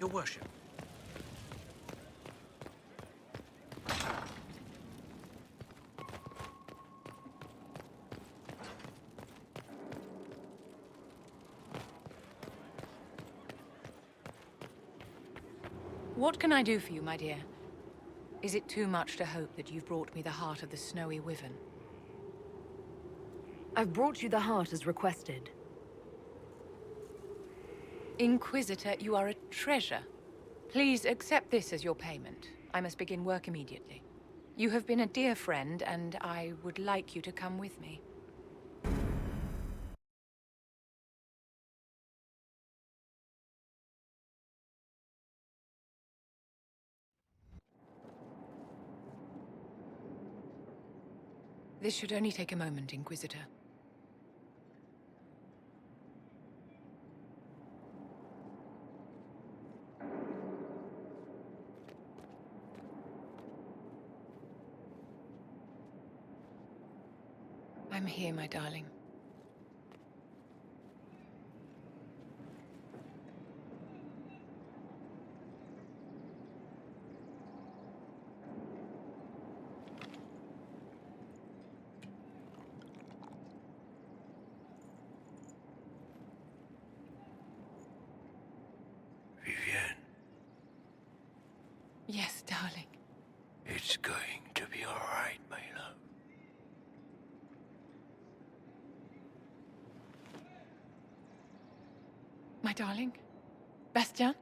Your worship. What can I do for you, my dear? Is it too much to hope that you've brought me the heart of the snowy wyvern? I've brought you the heart as requested. Inquisitor, you are a treasure. Please accept this as your payment. I must begin work immediately. You have been a dear friend, and I would like you to come with me. This should only take a moment, Inquisitor. I'm here, my darling. Vivienne. Yes, darling. It's going to be all right, my love. My darling? Bastien?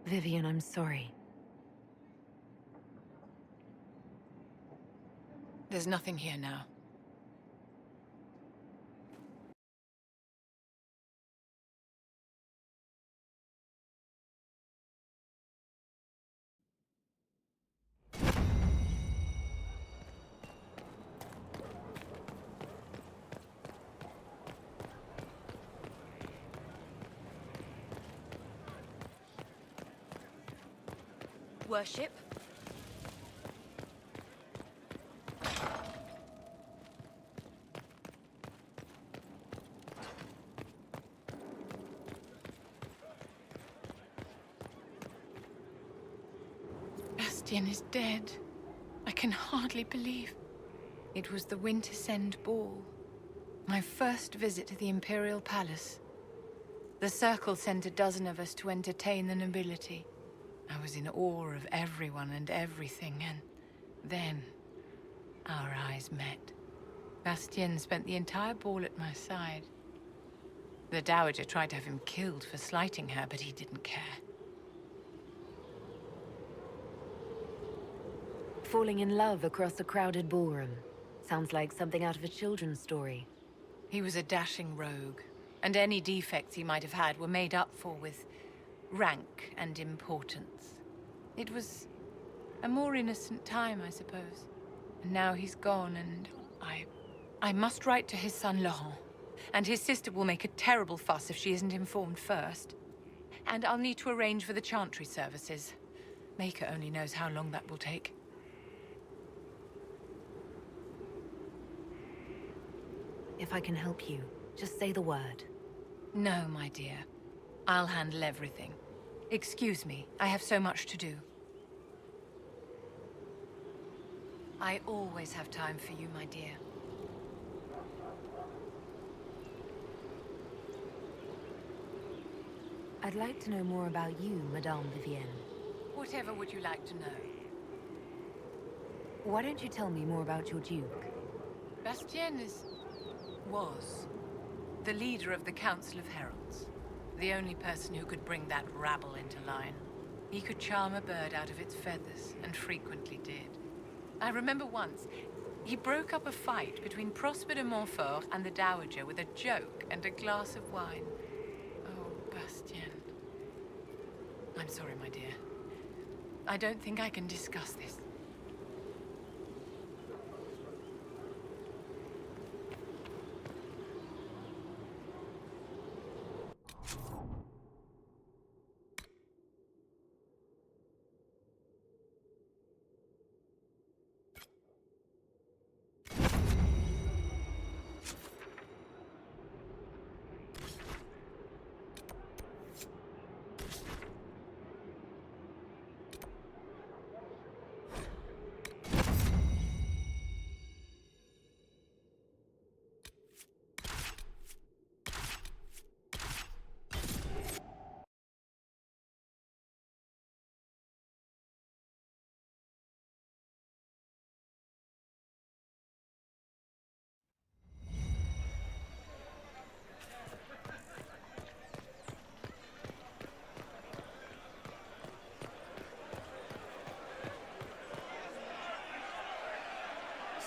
Vivian, I'm sorry. There's nothing here now. Worship? Bastien is dead. I can hardly believe. It was the Wintersend Ball. My first visit to the Imperial Palace. The Circle sent a dozen of us to entertain the nobility. I was in awe of everyone and everything, and then our eyes met. Bastien spent the entire ball at my side. The Dowager tried to have him killed for slighting her, but he didn't care. Falling in love across a crowded ballroom. Sounds like something out of a children's story. He was a dashing rogue, and any defects he might have had were made up for with rank and importance. It was a more innocent time, I suppose. And now he's gone, and I must write to his son Laurent. And his sister will make a terrible fuss if she isn't informed first. And I'll need to arrange for the chantry services. Maker only knows how long that will take. If I can help you, just say the word. No, my dear. I'll handle everything. Excuse me, I have so much to do. I always have time for you, my dear. I'd like to know more about you, Madame Vivienne. Whatever would you like to know? Why don't you tell me more about your Duke? Bastien was the leader of the Council of Heralds. The only person who could bring that rabble into line. He could charm a bird out of its feathers, and frequently did. I remember once, he broke up a fight between Prosper de Montfort and the Dowager with a joke and a glass of wine. Oh, Bastien. I'm sorry, my dear. I don't think I can discuss this.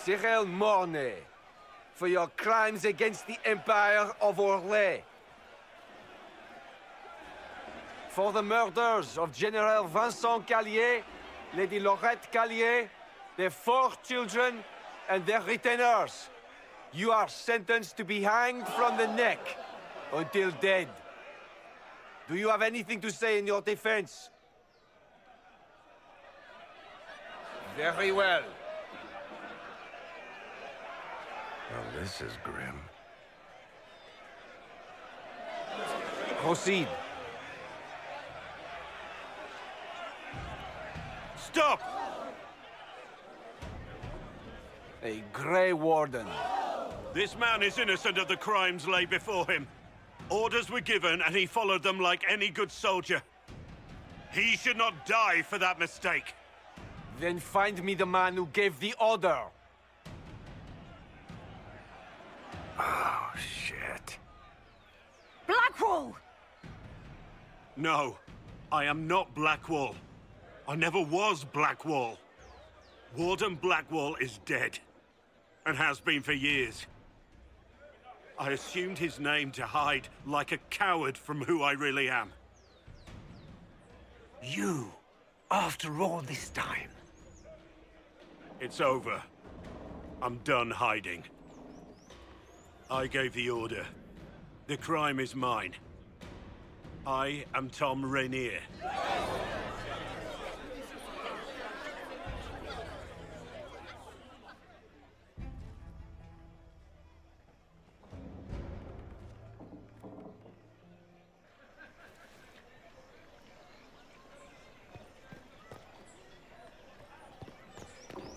Cyril Mornay, for your crimes against the Empire of Orlais. For the murders of General Vincent Callier, Lady Laurette Callier, their 4 children, and their retainers. You are sentenced to be hanged from the neck until dead. Do you have anything to say in your defense? Very well. Well, this is grim. Proceed. Stop! A Grey Warden. This man is innocent of the crimes laid before him. Orders were given, and he followed them like any good soldier. He should not die for that mistake. Then find me the man who gave the order. Oh, shit. Blackwall! No, I am not Blackwall. I never was Blackwall. Warden Blackwall is dead, and has been for years. I assumed his name to hide like a coward from who I really am. You, after all this time. It's over. I'm done hiding. I gave the order. The crime is mine. I am Tom Rainier.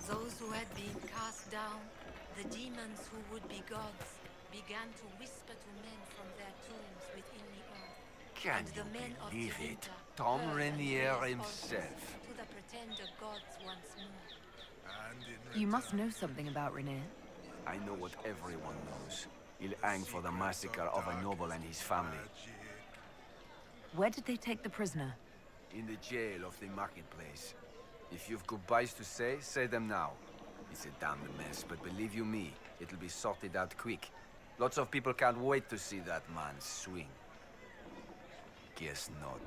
Those who had been cast down, the demons who would be gods, began to whisper to men from their tombs within the earth. Can And the you men of believe the it? winter Tom heard and Rainier raised himself. altars to the pretender gods once more. You must know something about Rainier. I know what everyone knows. He'll hang for the massacre of a noble and his family. Where did they take the prisoner? In the jail of the marketplace. If you've goodbyes to say them now. It's a damned mess, but believe you me, it'll be sorted out quick. Lots of people can't wait to see that man swing. Guess not.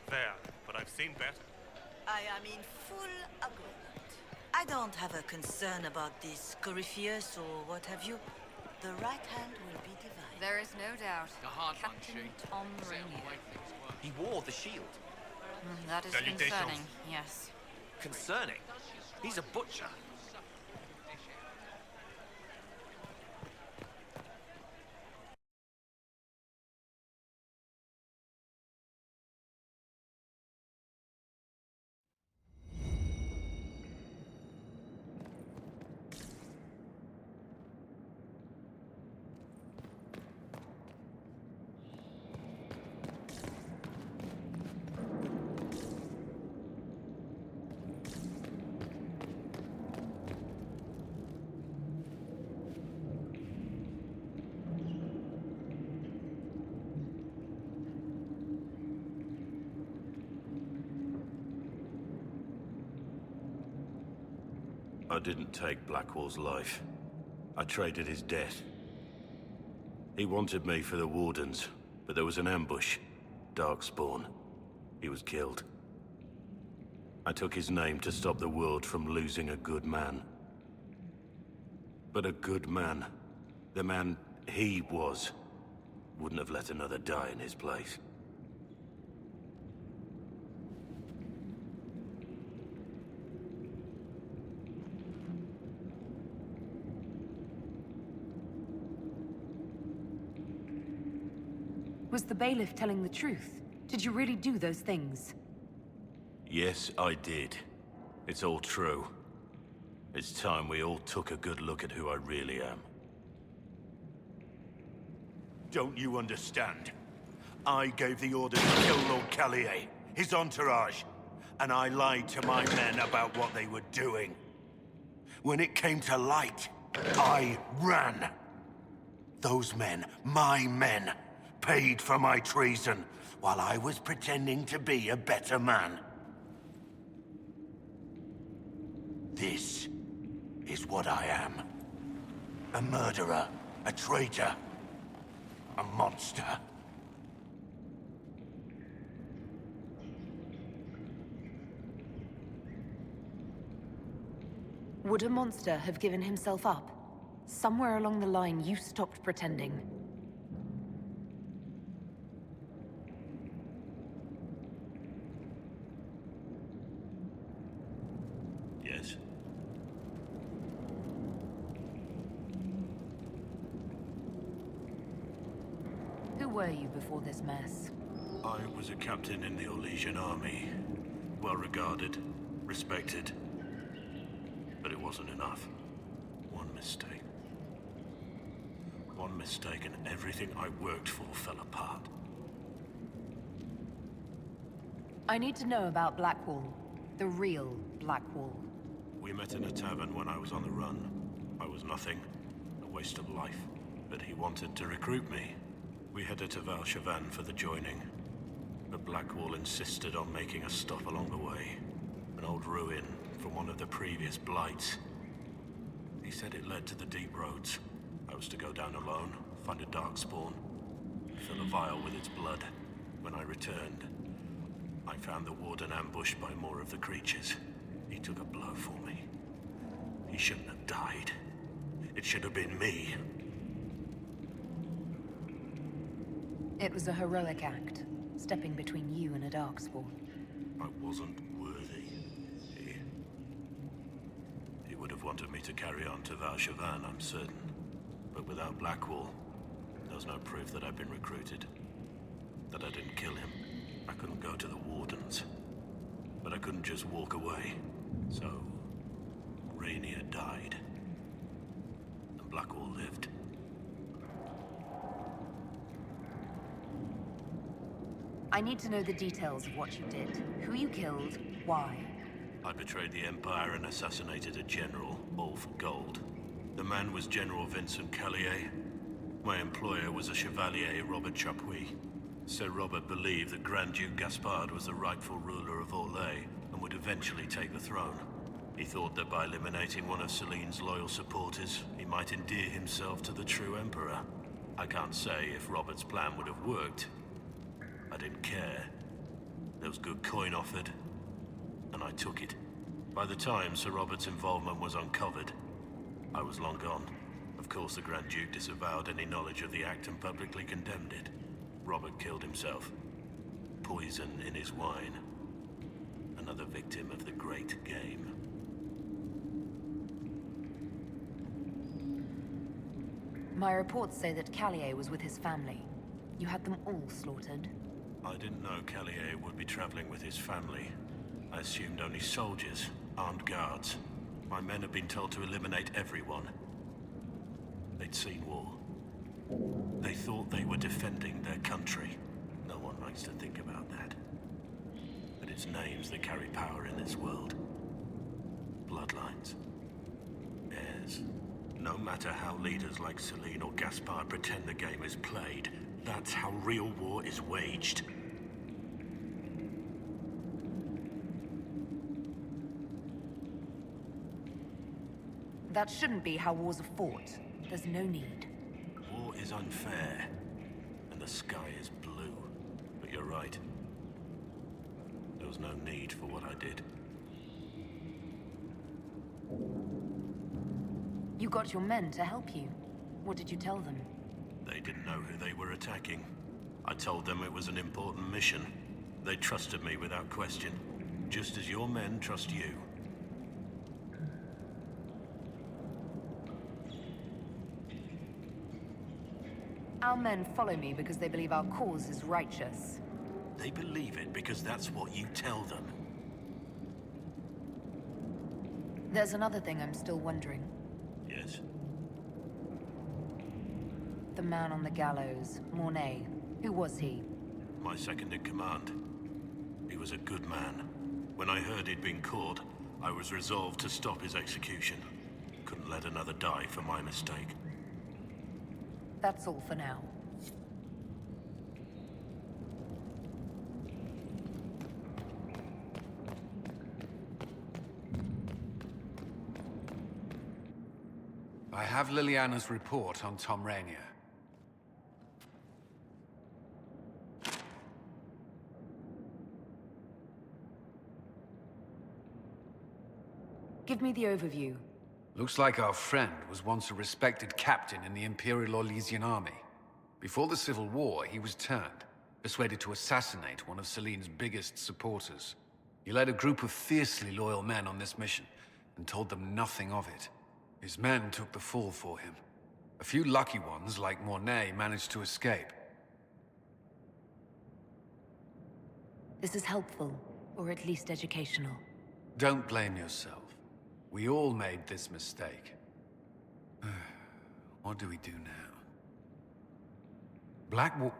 There, but I've seen better. I am in full agreement. I don't have a concern about this Corypheus or what have you. The right hand will be divided. There is no doubt. A hard one, Captain she. Tom Rainier. He wore the shield. That is Salutations. concerning, yes. Concerning. He's a butcher. I didn't take Blackwall's life. I traded his death. He wanted me for the Wardens, but there was an ambush. Darkspawn. He was killed. I took his name to stop the world from losing a good man. But a good man, the man he was, wouldn't have let another die in his place. Was the bailiff telling the truth? Did you really do those things? Yes, I did. It's all true. It's time we all took a good look at who I really am. Don't you understand? I gave the order to kill Lord Callier, his entourage, and I lied to my men about what they were doing. When it came to light, I ran. Those men, my men, paid for my treason, while I was pretending to be a better man. This is what I am. A murderer, a traitor, a monster. Would a monster have given himself up? Somewhere along the line, you stopped pretending. Yes. Who were you before this mess? I was a captain in the Orlesian army. Well regarded, respected. But it wasn't enough. One mistake. One mistake and everything I worked for fell apart. I need to know about Blackwall. The real Blackwall. We met in a tavern when I was on the run. I was nothing, a waste of life. But he wanted to recruit me. We headed to Valshavan for the joining. But Blackwall insisted on making a stop along the way. An old ruin from one of the previous blights. He said it led to the deep roads. I was to go down alone, find a darkspawn, fill a vial with its blood. When I returned, I found the warden ambushed by more of the creatures. He took a blow for me. He shouldn't have died. It should have been me. It was a heroic act, stepping between you and a darkspawn. I wasn't worthy. He would have wanted me to carry on to Valshavan, I'm certain. But without Blackwall, there's no proof that I'd been recruited. That I didn't kill him. I couldn't go to the Wardens. But I couldn't just walk away. So, Rainier died. And Blackwall lived. I need to know the details of what you did. Who you killed, why. I betrayed the Empire and assassinated a general, all for gold. The man was General Vincent Callier. My employer was a Chevalier, Robert Chapuis. Sir Robert believed that Grand Duke Gaspard was the rightful ruler of Orlais and would eventually take the throne. He thought that by eliminating one of Celine's loyal supporters, he might endear himself to the true Emperor. I can't say if Robert's plan would have worked. I didn't care. There was good coin offered, and I took it. By the time Sir Robert's involvement was uncovered, I was long gone. Of course, the Grand Duke disavowed any knowledge of the act and publicly condemned it. Robert killed himself. Poison in his wine. Another victim of the great game. My reports say that Callier was with his family. You had them all slaughtered. I didn't know Callier would be traveling with his family. I assumed only soldiers, armed guards. My men had been told to eliminate everyone. They'd seen war. They thought they were defending their country. No one likes to think about that. But it's names that carry power in this world. Bloodlines. Heirs. No matter how leaders like Celine or Gaspard pretend the game is played, that's how real war is waged. That shouldn't be how wars are fought. There's no need. War is unfair, and the sky is blue. But you're right. There was no need for what I did. You got your men to help you. What did you tell them? They didn't know who they were attacking. I told them it was an important mission. They trusted me without question, just as your men trust you. Our men follow me because they believe our cause is righteous. They believe it because that's what you tell them. There's another thing I'm still wondering. Yes? The man on the gallows, Mornay. Who was he? My second in command. He was a good man. When I heard he'd been caught, I was resolved to stop his execution. Couldn't let another die for my mistake. That's all for now. I have Liliana's report on Tom Rainier. Give me the overview. Looks like our friend was once a respected captain in the Imperial Orlesian army. Before the Civil War, he was turned, persuaded to assassinate one of Celene's biggest supporters. He led a group of fiercely loyal men on this mission, and told them nothing of it. His men took the fall for him. A few lucky ones, like Mornay, managed to escape. This is helpful, or at least educational. Don't blame yourself. We all made this mistake. What do we do now?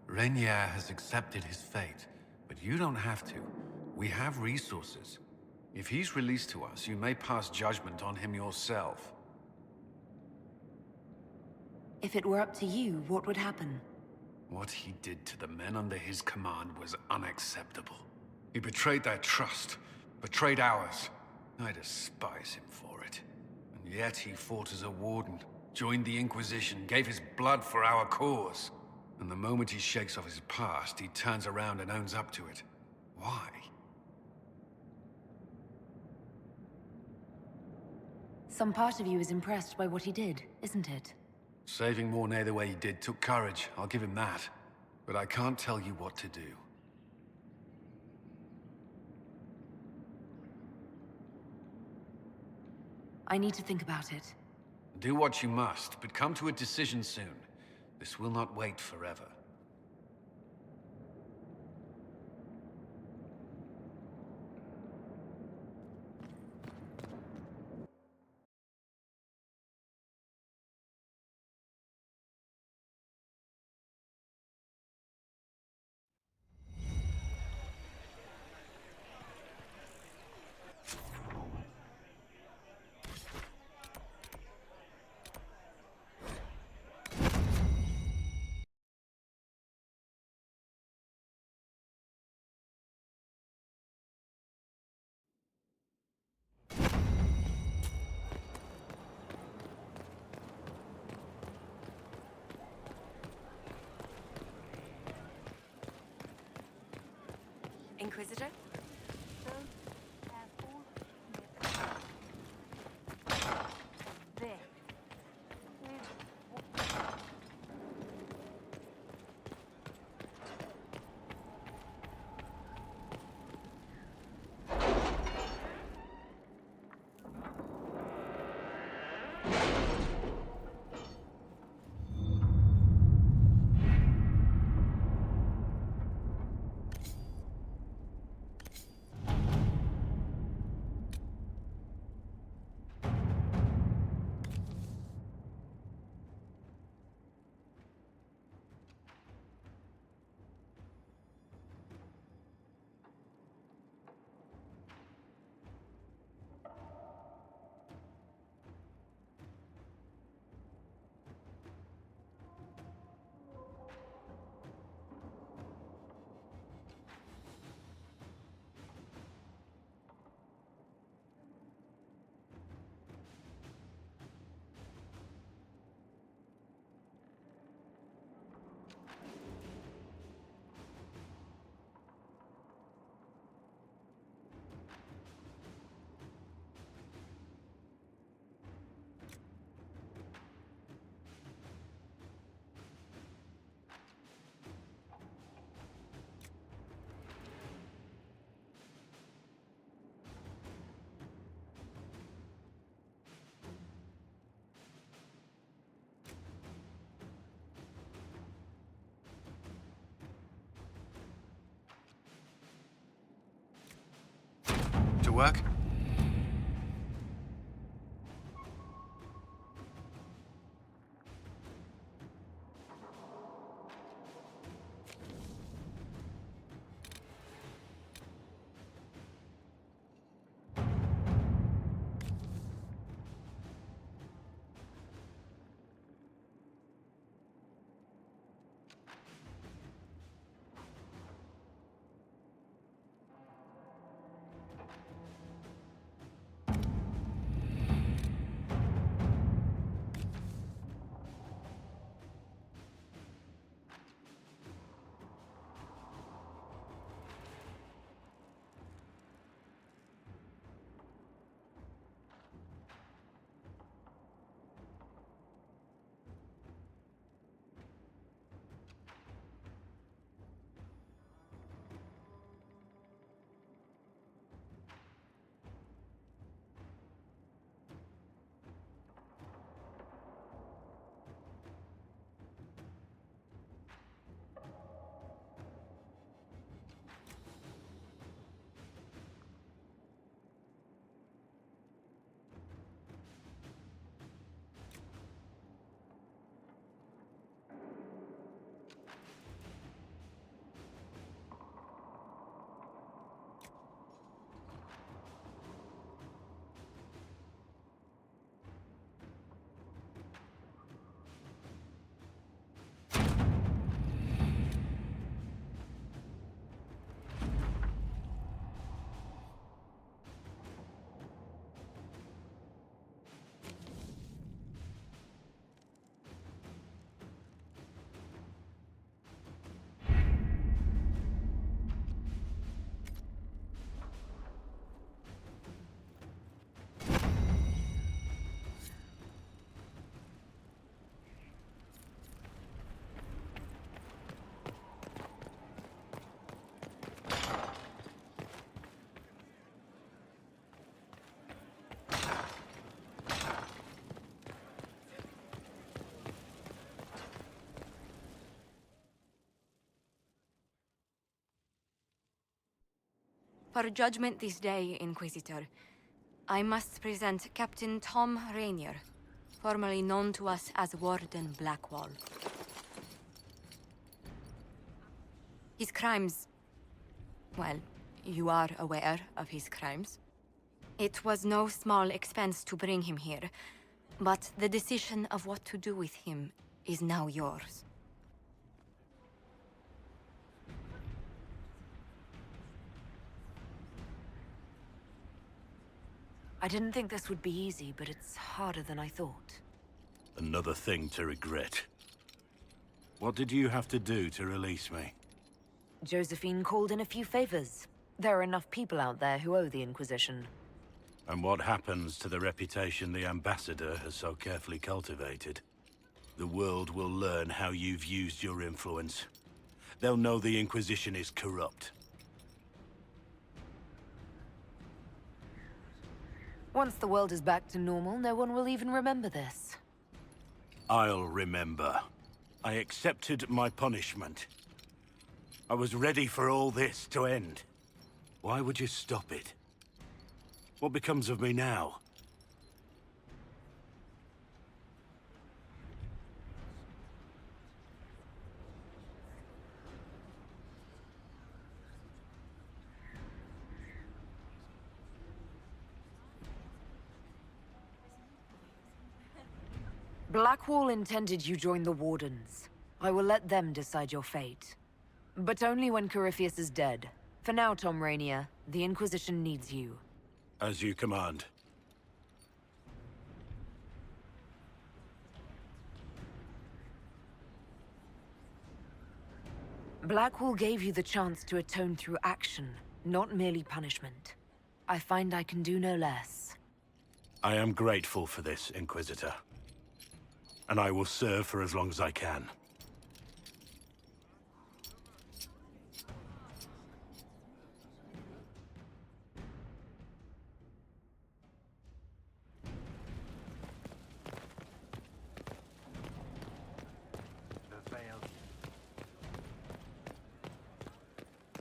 Rainier has accepted his fate, but you don't have to. We have resources. If he's released to us, you may pass judgment on him yourself. If it were up to you, what would happen? What he did to the men under his command was unacceptable. He betrayed their trust, betrayed ours. I despise him for it. And yet he fought as a warden, joined the Inquisition, gave his blood for our cause. And the moment he shakes off his past, he turns around and owns up to it. Why? Some part of you is impressed by what he did, isn't it? Saving Mornay the way he did took courage, I'll give him that. But I can't tell you what to do. I need to think about it. Do what you must, but come to a decision soon. This will not wait forever. Inquisitor? work? For judgment this day, Inquisitor, I must present Captain Tom Rainier, formerly known to us as Warden Blackwall. His crimes... well, you are aware of his crimes. It was no small expense to bring him here, but the decision of what to do with him is now yours. I didn't think this would be easy, but it's harder than I thought. Another thing to regret. What did you have to do to release me? Josephine called in a few favors. There are enough people out there who owe the Inquisition. And what happens to the reputation the Ambassador has so carefully cultivated? The world will learn how you've used your influence. They'll know the Inquisition is corrupt. Once the world is back to normal, no one will even remember this. I'll remember. I accepted my punishment. I was ready for all this to end. Why would you stop it? What becomes of me now? Blackwall intended you join the Wardens. I will let them decide your fate. But only when Corypheus is dead. For now, Tom Rainier, the Inquisition needs you. As you command. Blackwall gave you the chance to atone through action, not merely punishment. I find I can do no less. I am grateful for this, Inquisitor. And I will serve for as long as I can.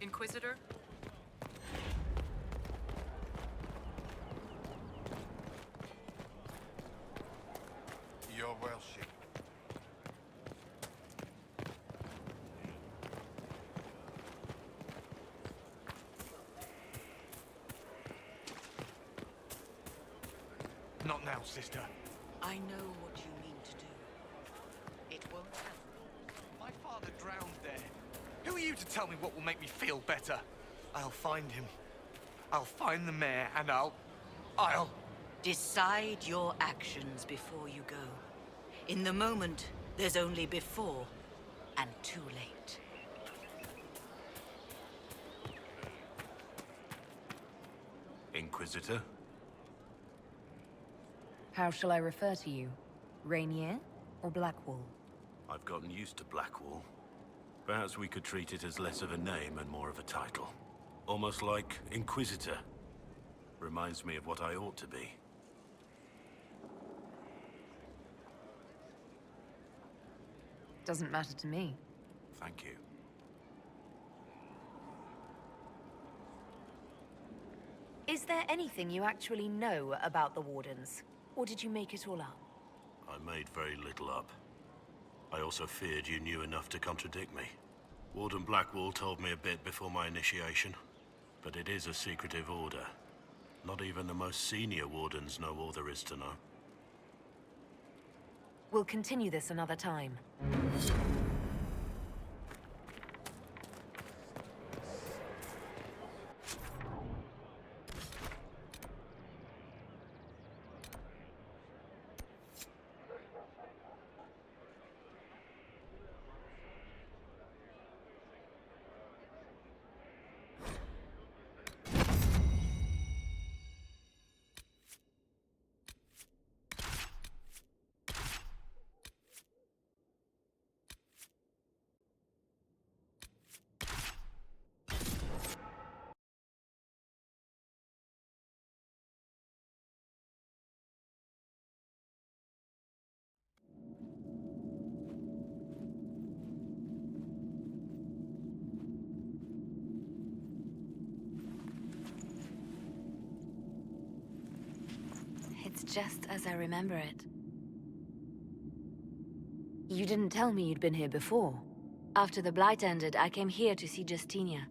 Inquisitor? your Welshing. Not now, sister. I know what you mean to do. It won't happen. My father drowned there. Who are you to tell me what will make me feel better? I'll find him. I'll find the mayor, and I'll... Decide your actions before you go. In the moment, there's only before and too late. Inquisitor? How shall I refer to you? Rainier or Blackwall? I've gotten used to Blackwall. Perhaps we could treat it as less of a name and more of a title. Almost like Inquisitor. Reminds me of what I ought to be. Doesn't matter to me. Thank you. Is there anything you actually know about the Wardens? Or did you make it all up? I made very little up. I also feared you knew enough to contradict me. Warden Blackwall told me a bit before my initiation, but it is a secretive order. Not even the most senior Wardens know all there is to know. We'll continue this another time. It's just as I remember it. You didn't tell me you'd been here before. After the Blight ended, I came here to see Justinia.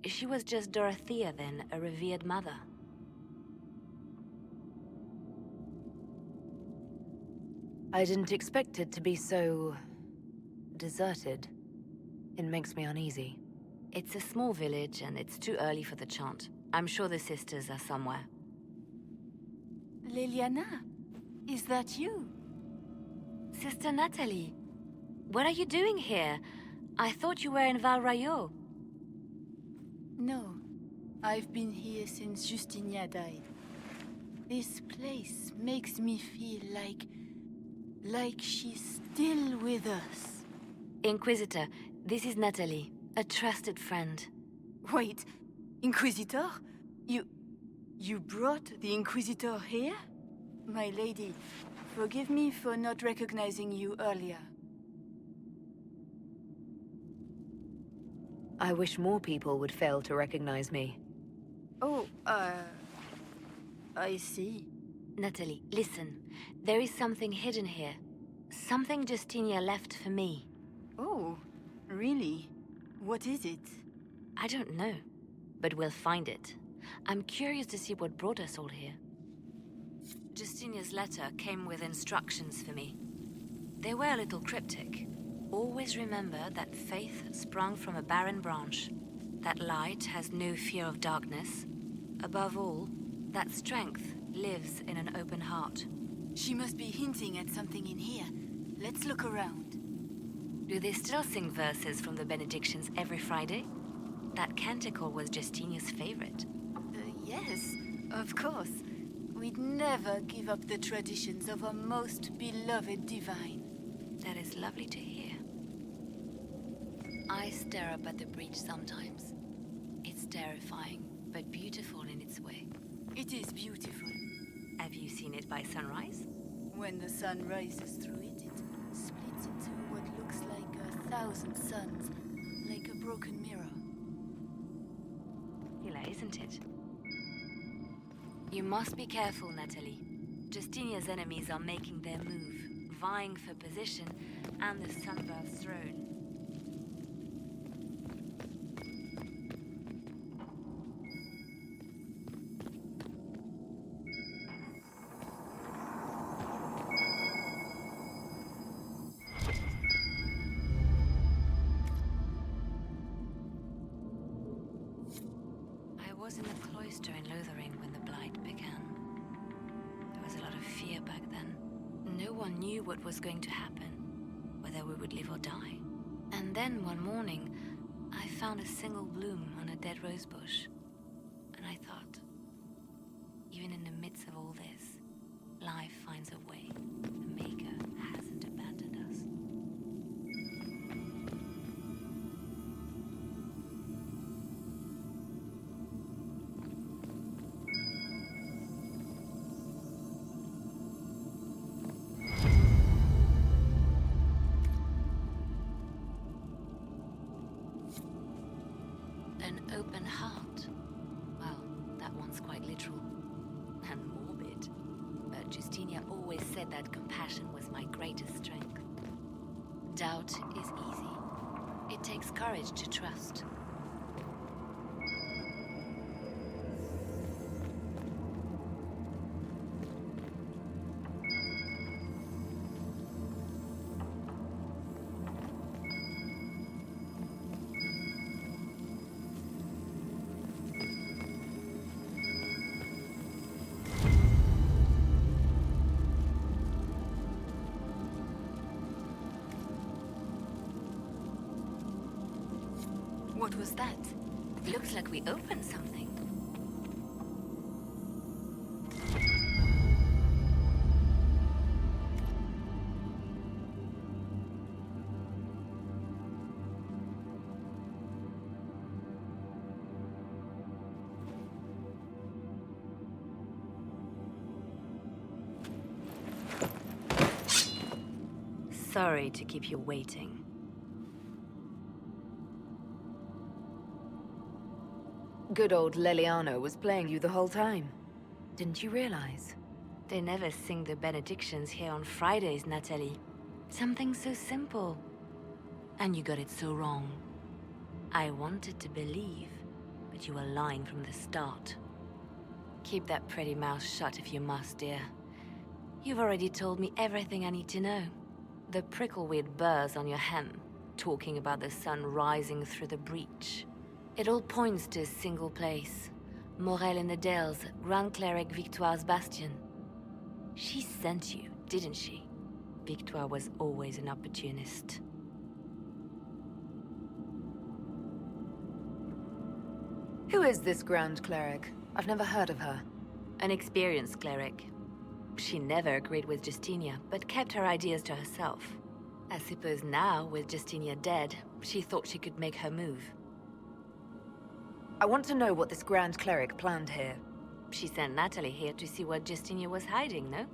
She was just Dorothea then, a revered mother. I didn't expect it to be so... deserted. It makes me uneasy. It's a small village, and it's too early for the chant. I'm sure the sisters are somewhere. Liliana, is that you? Sister Natalie, what are you doing here? I thought you were in Val Rayo. No, I've been here since Justinia died. This place makes me feel like she's still with us. Inquisitor, this is Natalie, a trusted friend. Wait, Inquisitor? You brought the Inquisitor here? My lady, forgive me for not recognizing you earlier. I wish more people would fail to recognize me. Oh, I see. Natalie, listen. There is something hidden here. Something Justinia left for me. Oh, really? What is it? I don't know, but we'll find it. I'm curious to see what brought us all here. Justinia's letter came with instructions for me. They were a little cryptic. Always remember that faith sprung from a barren branch, that light has no fear of darkness. Above all, that strength lives in an open heart. She must be hinting at something in here. Let's look around. Do they still sing verses from the benedictions every Friday? That canticle was Justinia's favorite. Yes, of course. We'd never give up the traditions of our most beloved divine. That is lovely to hear. I stare up at the breach sometimes. It's terrifying, but beautiful in its way. It is beautiful. Have you seen it by sunrise? When the sun rises through it, it splits into what looks like 1,000 suns, like a broken mirror. Hila, isn't it? You must be careful, Natalie. Justinia's enemies are making their move. vying for position and the Sunbirth's throne. I was in the cloister in Lothering when the Blight began. There was a lot of fear back then. No one knew what was going to happen, whether we would live or die. And then one morning, I found a single bloom on a dead rose bush. And I thought, even in the midst of all this, life finds a way. The Maker hasn't abandoned us. An open heart. Well, that one's quite literal. And morbid. But Justinia always said that compassion was my greatest strength. Doubt is easy. It takes courage to trust. What was that? Looks like we opened something. Sorry to keep you waiting. Good old Leliano was playing you the whole time. Didn't you realize? They never sing the benedictions here on Fridays, Natalie. Something so simple. And you got it so wrong. I wanted to believe, but you were lying from the start. Keep that pretty mouth shut if you must, dear. You've already told me everything I need to know. The prickleweed burrs on your hem, talking about the sun rising through the breach. It all points to a single place. Morel in the Dales, Grand Cleric Victoire's bastion. She sent you, didn't she? Victoire was always an opportunist. Who is this Grand Cleric? I've never heard of her. An experienced cleric. She never agreed with Justinia, but kept her ideas to herself. I suppose now, with Justinia dead, she thought she could make her move. I want to know what this Grand Cleric planned here. She sent Natalie here to see what Justinia was hiding, no?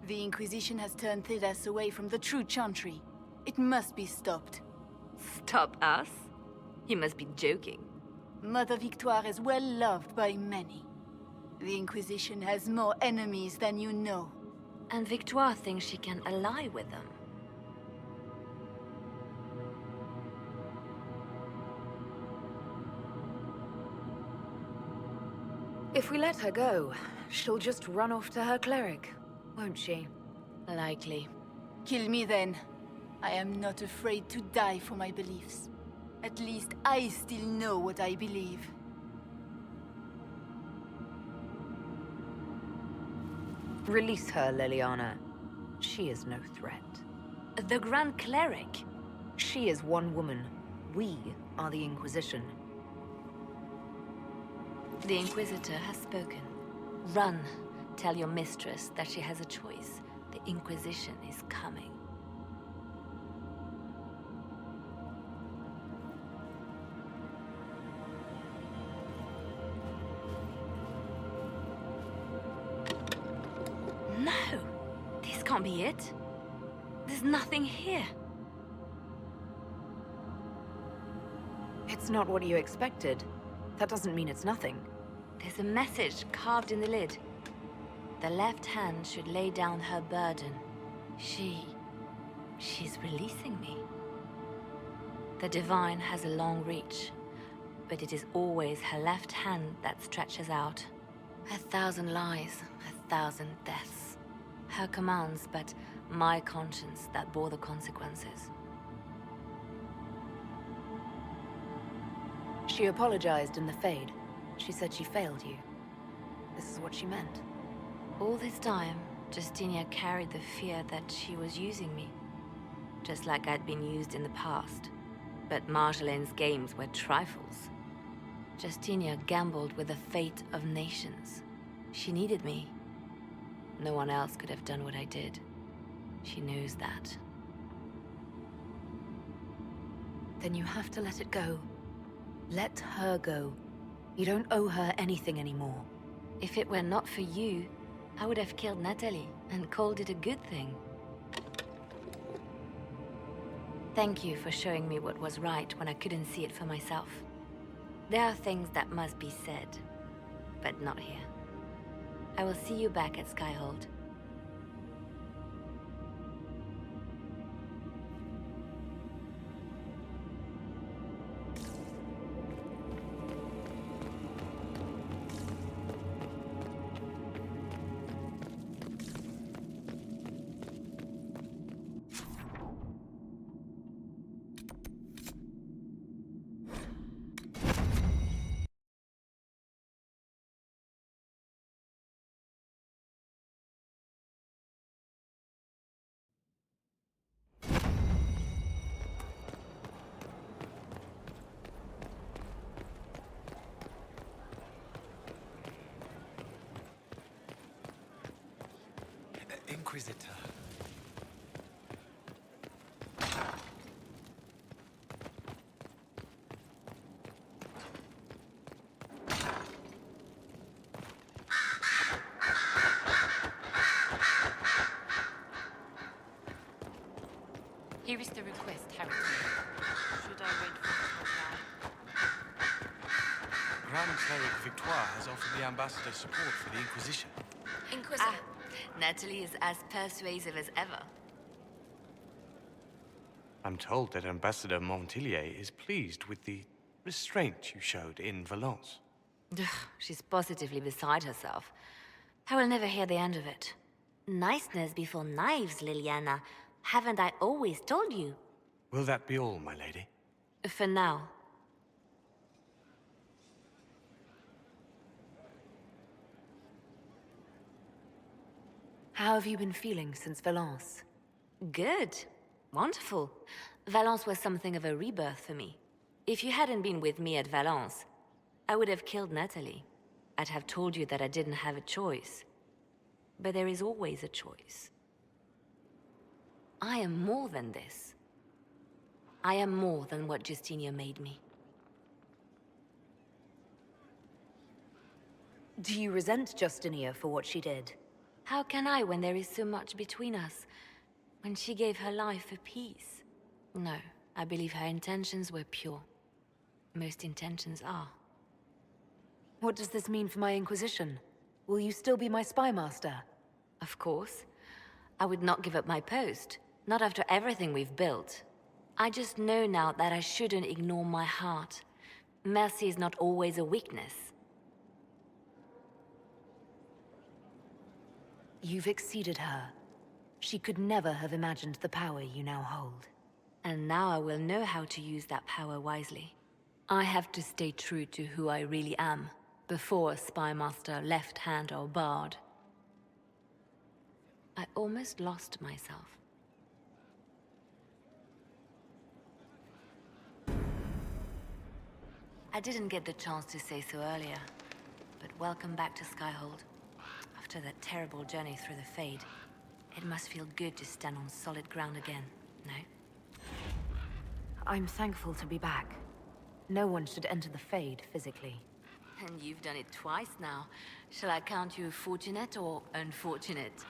The Inquisition has turned Thidas away from the true Chantry. It must be stopped. Stop us? You must be joking. Mother Victoire is well loved by many. The Inquisition has more enemies than you know. And Victoire thinks she can ally with them. If we let her go, she'll just run off to her cleric, won't she? Likely. Kill me then. I am not afraid to die for my beliefs. At least I still know what I believe. Release her, Leliana. She is no threat. The Grand Cleric? She is one woman. We are the Inquisition. The Inquisitor has spoken. Run. Tell your mistress that she has a choice. The Inquisition is coming. No! This can't be it. There's nothing here. It's not what you expected. That doesn't mean it's nothing. There's a message carved in the lid. The left hand should lay down her burden. She She's releasing me. The divine has a long reach, but it is always her left hand that stretches out. 1,000 lies, 1,000 deaths. Her commands, but my conscience that bore the consequences. She apologized in the Fade. She said she failed you. This is what she meant. All this time, Justinia carried the fear that she was using me. Just like I'd been used in the past. But Marjolaine's games were trifles. Justinia gambled with the fate of nations. She needed me. No one else could have done what I did. She knows that. Then you have to let it go. Let her go. You don't owe her anything anymore. If it were not for you, I would have killed Natalie and called it a good thing. Thank you for showing me what was right when I couldn't see it for myself. There are things that must be said, but not here. I will see you back at Skyhold. Inquisitor. Here is the request, Harry. Should I wait for his reply? Grand Cleric Victoire has offered the ambassador support for the Inquisition. Inquisitor. Natalie is as persuasive as ever. I'm told that Ambassador Montillier is pleased with the restraint you showed in Valence. She's positively beside herself. I will never hear the end of it. Niceness before knives, Liliana. Haven't I always told you? Will that be all, my lady? For now. How have you been feeling since Valence? Good. Wonderful. Valence was something of a rebirth for me. If you hadn't been with me at Valence, I would have killed Natalie. I'd have told you that I didn't have a choice. But there is always a choice. I am more than this. I am more than what Justinia made me. Do you resent Justinia for what she did? How can I when there is so much between us? When she gave her life for peace? No, I believe her intentions were pure. Most intentions are. What does this mean for my Inquisition? Will you still be my spy master? Of course. I would not give up my post. Not after everything we've built. I just know now that I shouldn't ignore my heart. Mercy is not always a weakness. You've exceeded her. She could never have imagined the power you now hold. And now I will know how to use that power wisely. I have to stay true to who I really am, before a spy master, left hand or bard. I almost lost myself. I didn't get the chance to say so earlier, but welcome back to Skyhold. After that terrible journey through the Fade, it must feel good to stand on solid ground again, no? I'm thankful to be back. No one should enter the Fade physically. And you've done it twice now. Shall I count you fortunate or unfortunate?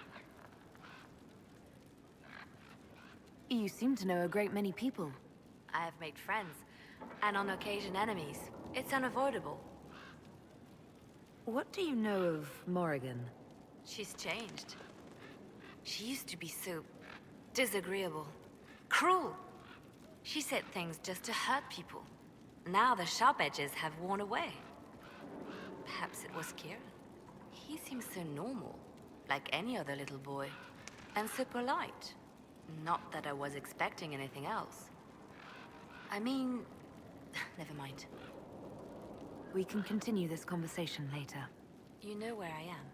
You seem to know a great many people. I have made friends, and on occasion enemies. It's unavoidable. What do you know of Morrigan? She's changed. She used to be so disagreeable. Cruel. She said things just to hurt people. Now the sharp edges have worn away. Perhaps it was Kieran. He seems so normal, like any other little boy. And so polite. Not that I was expecting anything else. I mean... never mind. We can continue this conversation later. You know where I am.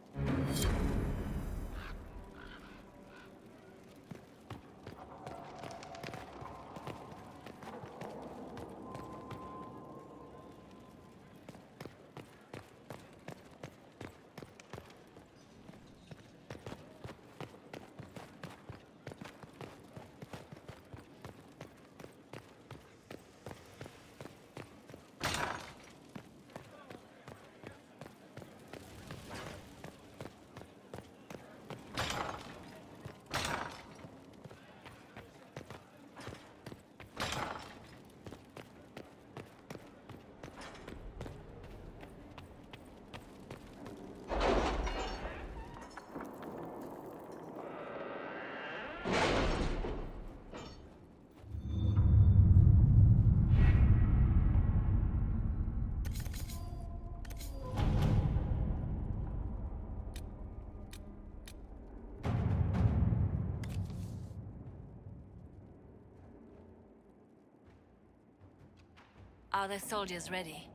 Are the soldiers ready?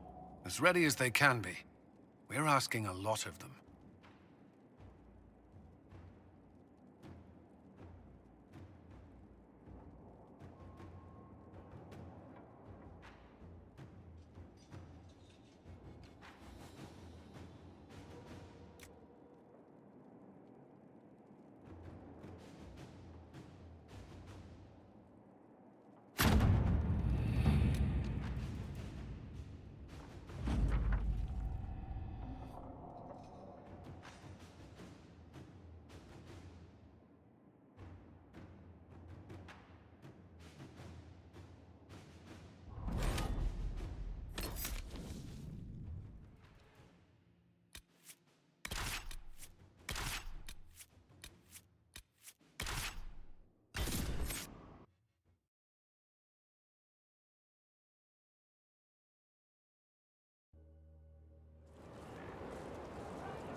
As ready as they can be. We're asking a lot of them.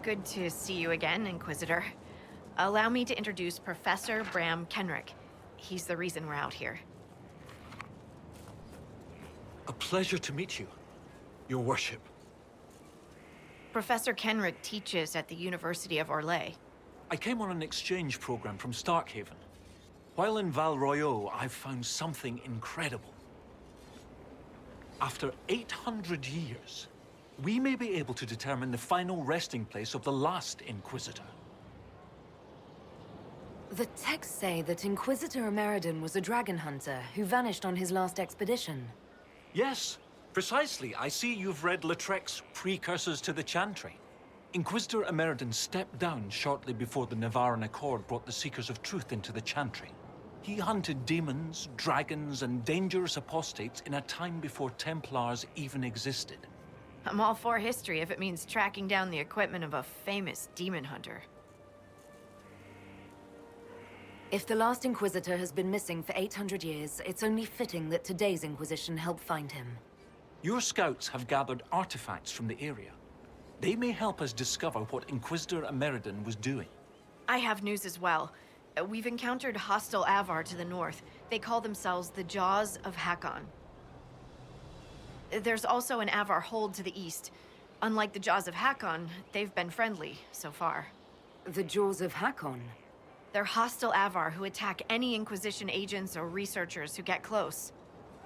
Good to see you again, Inquisitor. Allow me to introduce Professor Bram Kenrick. He's the reason we're out here. A pleasure to meet you, Your Worship. Professor Kenrick teaches at the University of Orlais. I came on an exchange program from Starkhaven. While in Val Royeaux, I've found something incredible. After 800 years, we may be able to determine the final resting place of the last Inquisitor. The texts say that Inquisitor Emeridon was a dragon hunter who vanished on his last expedition. Yes, precisely. I see you've read Lautrec's Precursors to the Chantry. Inquisitor Emeridon stepped down shortly before the Nevarran Accord brought the Seekers of Truth into the Chantry. He hunted demons, dragons, and dangerous apostates in a time before Templars even existed. I'm all for history if it means tracking down the equipment of a famous demon hunter. If the last Inquisitor has been missing for 800 years, it's only fitting that today's Inquisition help find him. Your scouts have gathered artifacts from the area. They may help us discover what Inquisitor Emeridon was doing. I have news as well. We've encountered hostile Avar to the north. They call themselves the Jaws of Hakon. There's also an Avar hold to the east. Unlike the Jaws of Hakon, they've been friendly so far. The Jaws of Hakon? They're hostile Avar who attack any Inquisition agents or researchers who get close.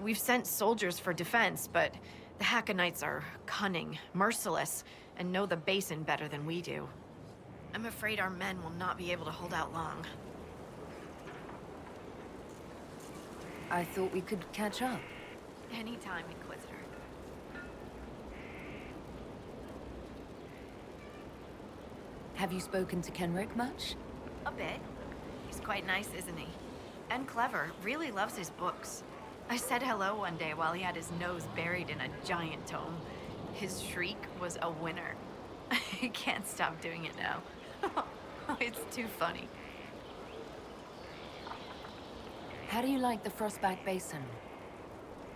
We've sent soldiers for defense, but the Hakonites are cunning, merciless, and know the Basin better than we do. I'm afraid our men will not be able to hold out long. I thought we could catch up. Anytime, Inquisitor. Have you spoken to Kenrick much? A bit. He's quite nice, isn't he? And clever. Really loves his books. I said hello one day while he had his nose buried in a giant tome. His shriek was a winner. I can't stop doing it now. It's too funny. How do you like the Frostback Basin?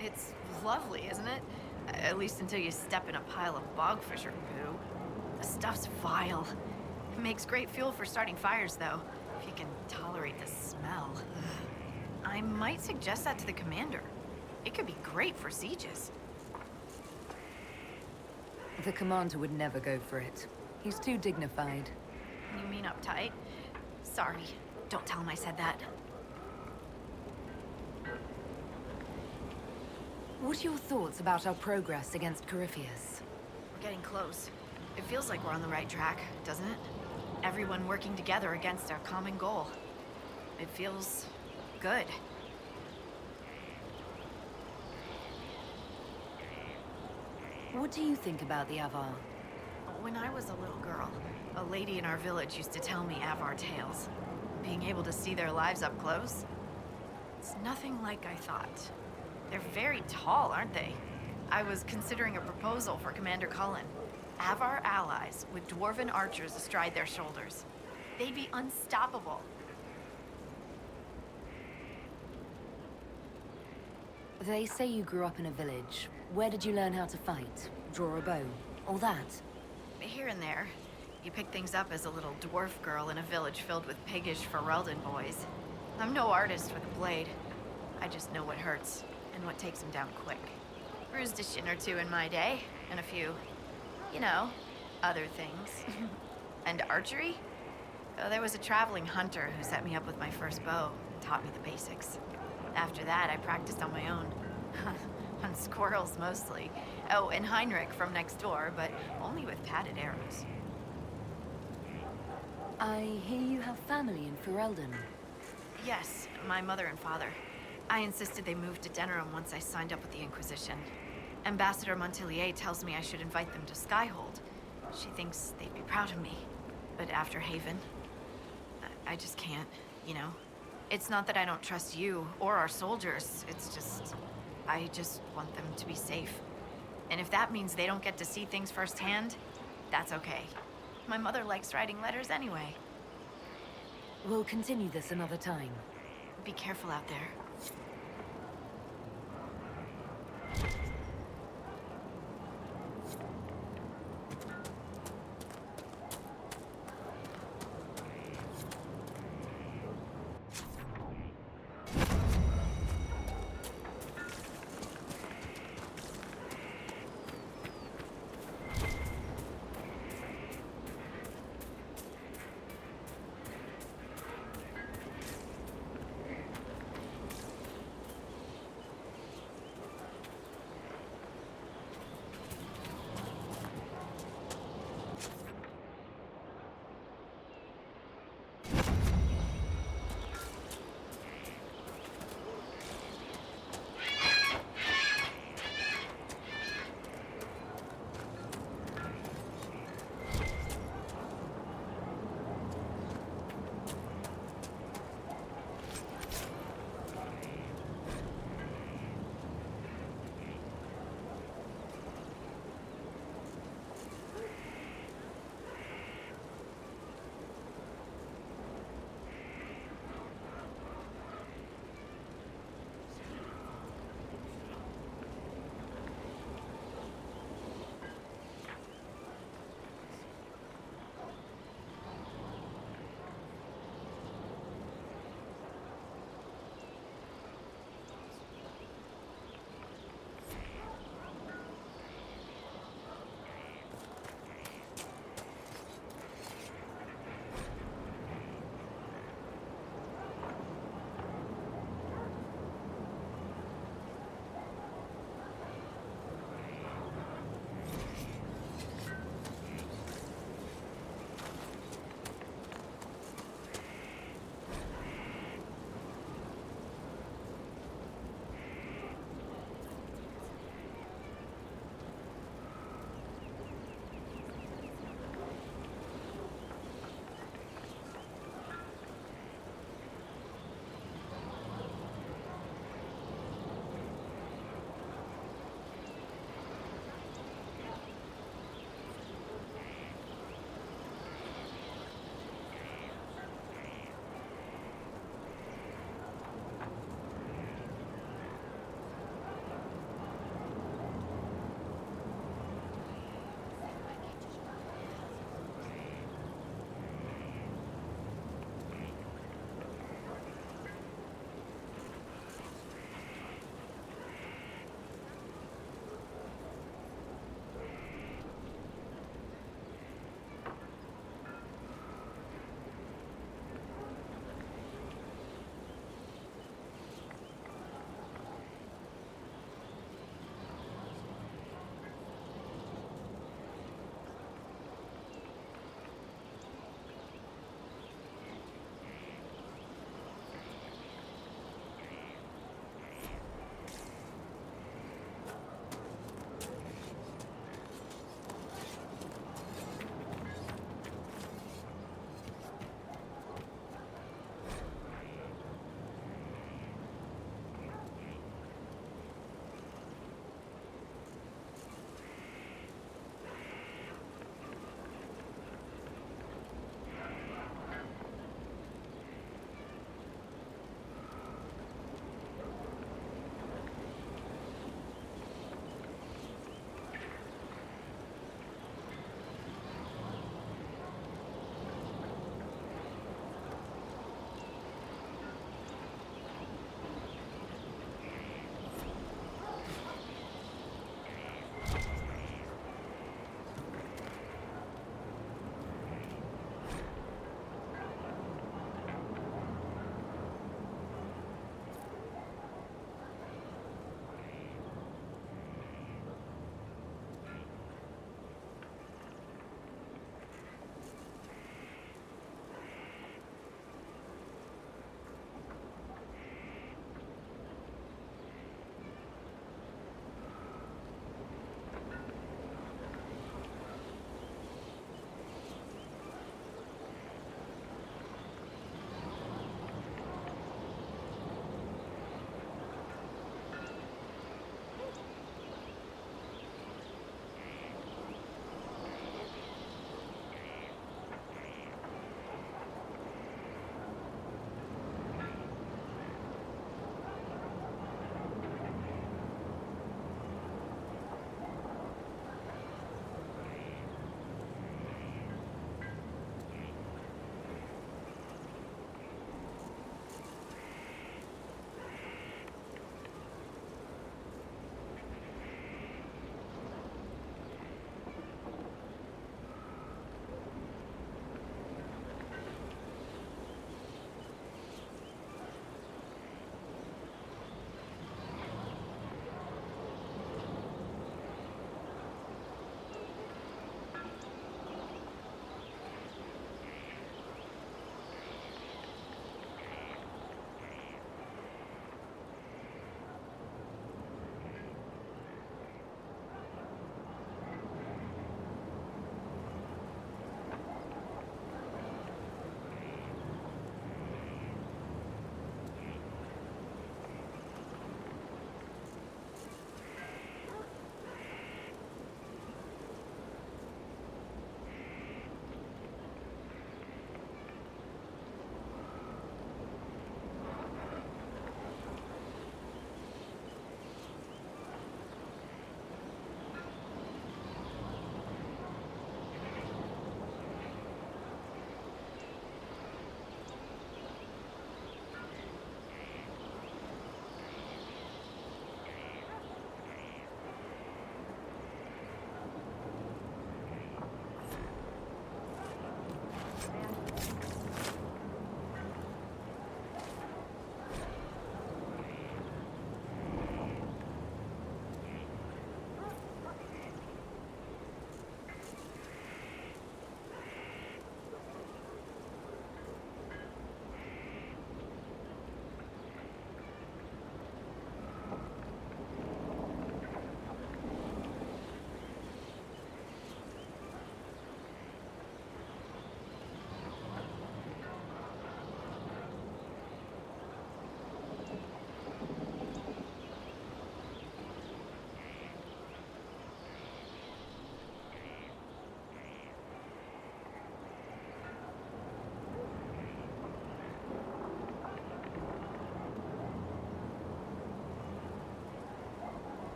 It's lovely, isn't it? At least until you step in a pile of bogfisher poo. The stuff's vile. It makes great fuel for starting fires, though, if you can tolerate the smell. I might suggest that to the commander. It could be great for sieges. The commander would never go for it. He's too dignified. You mean uptight? Sorry. Don't tell him I said that. What are your thoughts about our progress against Corypheus? We're getting close. It feels like we're on the right track, doesn't it? Everyone working together against our common goal. It feels good. What do you think about the Avar? When I was a little girl, a lady in our village used to tell me Avar tales. Being able to see their lives up close? It's nothing like I thought. They're very tall, aren't they? I was considering a proposal for Commander Cullen. Avar allies with dwarven archers astride their shoulders. They'd be unstoppable. They say you grew up in a village. Where did you learn how to fight? Draw a bow? All that? Here and there. You pick things up as a little dwarf girl in a village filled with piggish Ferelden boys. I'm no artist with a blade. I just know what hurts, and what takes them down quick. Bruised a shin or two in my day, and a few, you know, other things. And archery? Oh, there was a traveling hunter who set me up with my first bow, and taught me the basics. After that, I practiced on my own. On squirrels, mostly. Oh, and Heinrich from next door, but only with padded arrows. I hear you have family in Ferelden. Yes, my mother and father. I insisted they moved to Denerim once I signed up with the Inquisition. Ambassador Montillier tells me I should invite them to Skyhold. She thinks they'd be proud of me. But after Haven, I just can't, you know? It's not that I don't trust you or our soldiers. It's just, I just want them to be safe. And if that means they don't get to see things firsthand, that's okay. My mother likes writing letters anyway. We'll continue this another time. Be careful out there.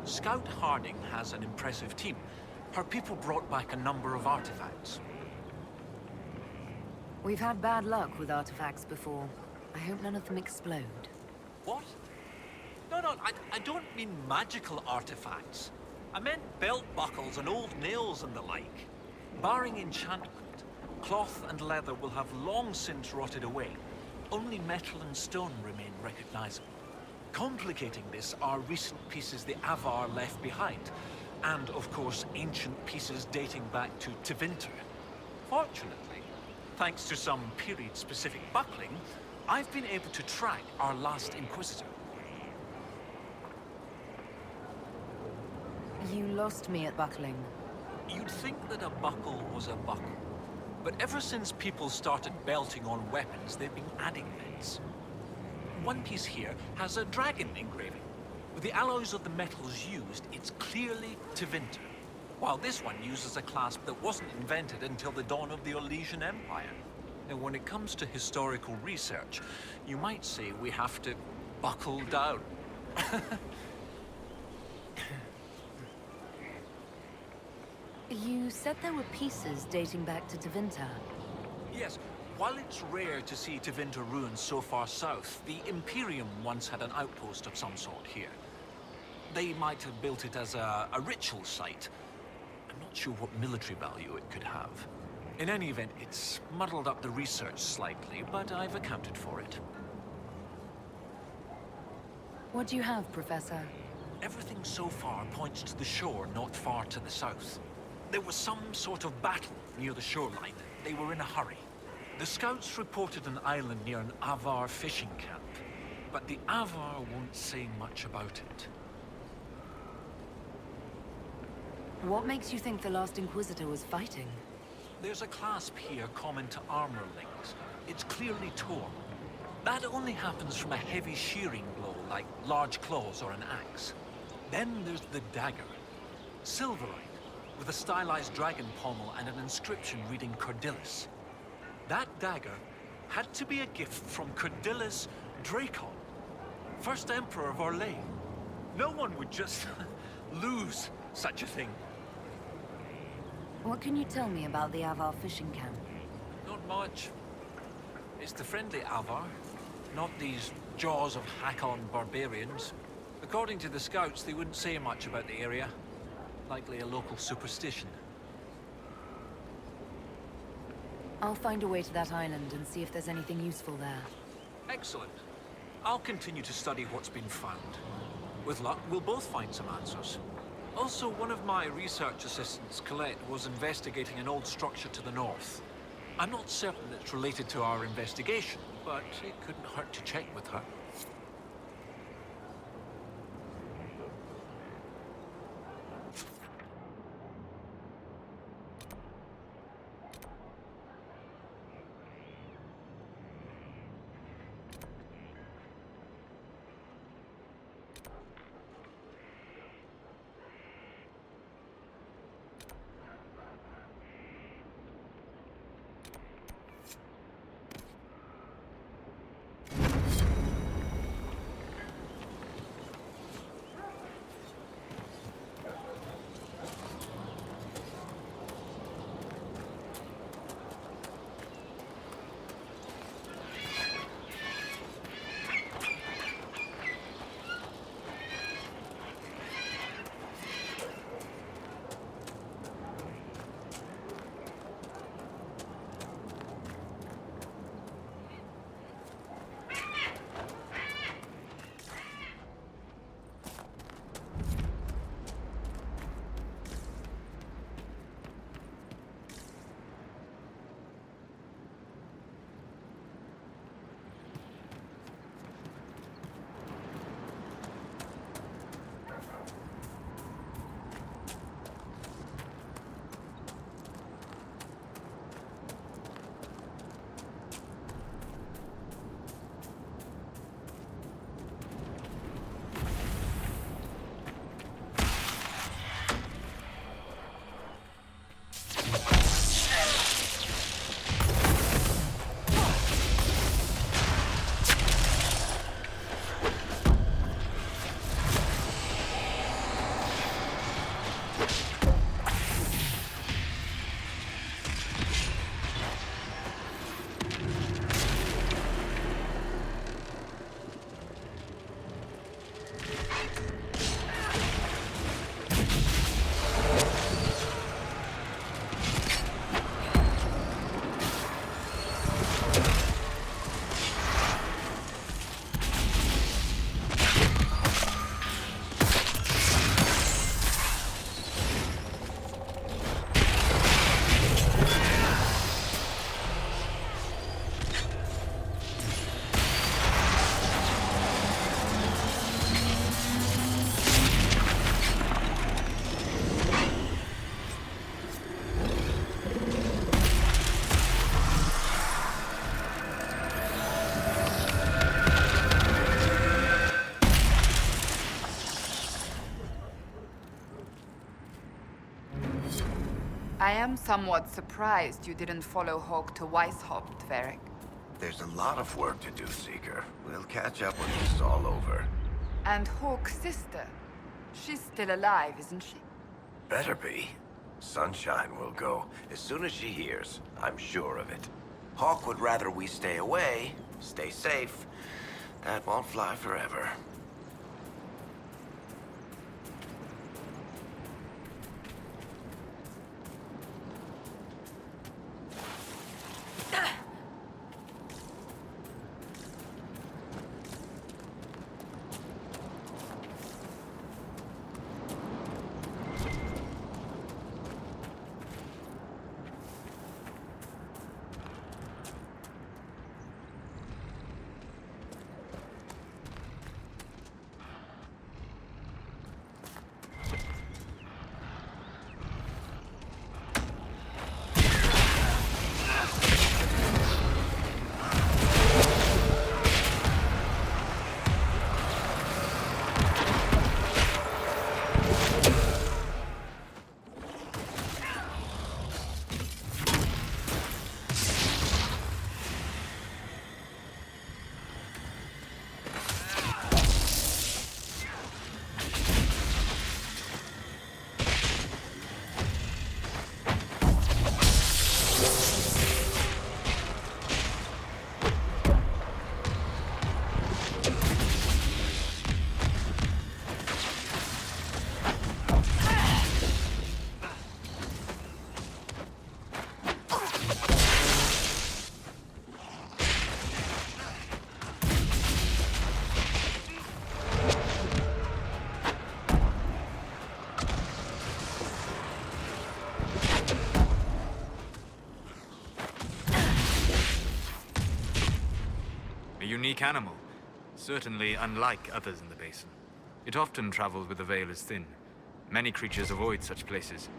Scout Harding has an impressive team. Her people brought back a number of artifacts. We've had bad luck with artifacts before. I hope none of them explode. What? No, I don't mean magical artifacts. I meant belt buckles and old nails and the like. Barring enchantment, cloth and leather will have long since rotted away. Only metal and stone remain recognizable. Complicating this are recent pieces the Avar left behind, and of course ancient pieces dating back to Tevinter. Fortunately, thanks to some period-specific buckling, I've been able to track our last Inquisitor. You lost me at buckling. You'd think that a buckle was a buckle, but ever since people started belting on weapons, they've been adding bits. One piece here has a dragon engraving. With the alloys of the metals used, it's clearly Tevinter, while this one uses a clasp that wasn't invented until the dawn of the Elysian Empire. Now, when it comes to historical research, you might say we have to buckle down. You said there were pieces dating back to Tevinter. Yes. While it's rare to see Tevinter ruins so far south, the Imperium once had an outpost of some sort here. They might have built it as a ritual site. I'm not sure what military value it could have. In any event, it's muddled up the research slightly, but I've accounted for it. What do you have, Professor? Everything so far points to the shore not far to the south. There was some sort of battle near the shoreline. They were in a hurry. The scouts reported an island near an Avar fishing camp, but the Avar won't say much about it. What makes you think the last Inquisitor was fighting? There's a clasp here common to armor links. It's clearly torn. That only happens from a heavy shearing blow, like large claws or an axe. Then there's the dagger. Silverite, with a stylized dragon pommel and an inscription reading Cordilis. That dagger had to be a gift from Cordilis Dracon, first Emperor of Orlais. No one would just lose such a thing. What can you tell me about the Avar fishing camp? Not much. It's the friendly Avar, not these jaws of Hakon barbarians. According to the scouts, they wouldn't say much about the area. Likely a local superstition. I'll find a way to that island and see if there's anything useful there. Excellent. I'll continue to study what's been found. With luck, we'll both find some answers. Also, one of my research assistants, Colette, was investigating an old structure to the north. I'm not certain it's related to our investigation, but it couldn't hurt to check with her. I am somewhat surprised you didn't follow Hawk to Weishaupt, Varric. There's a lot of work to do, Seeker. We'll catch up when this is all over. And Hawk's sister. She's still alive, isn't she? Better be. Sunshine will go as soon as she hears. I'm sure of it. Hawk would rather we stay away, stay safe. That won't fly forever. Unique animal, certainly unlike others in the Basin. It often travels where the veil is thin. Many creatures avoid such places.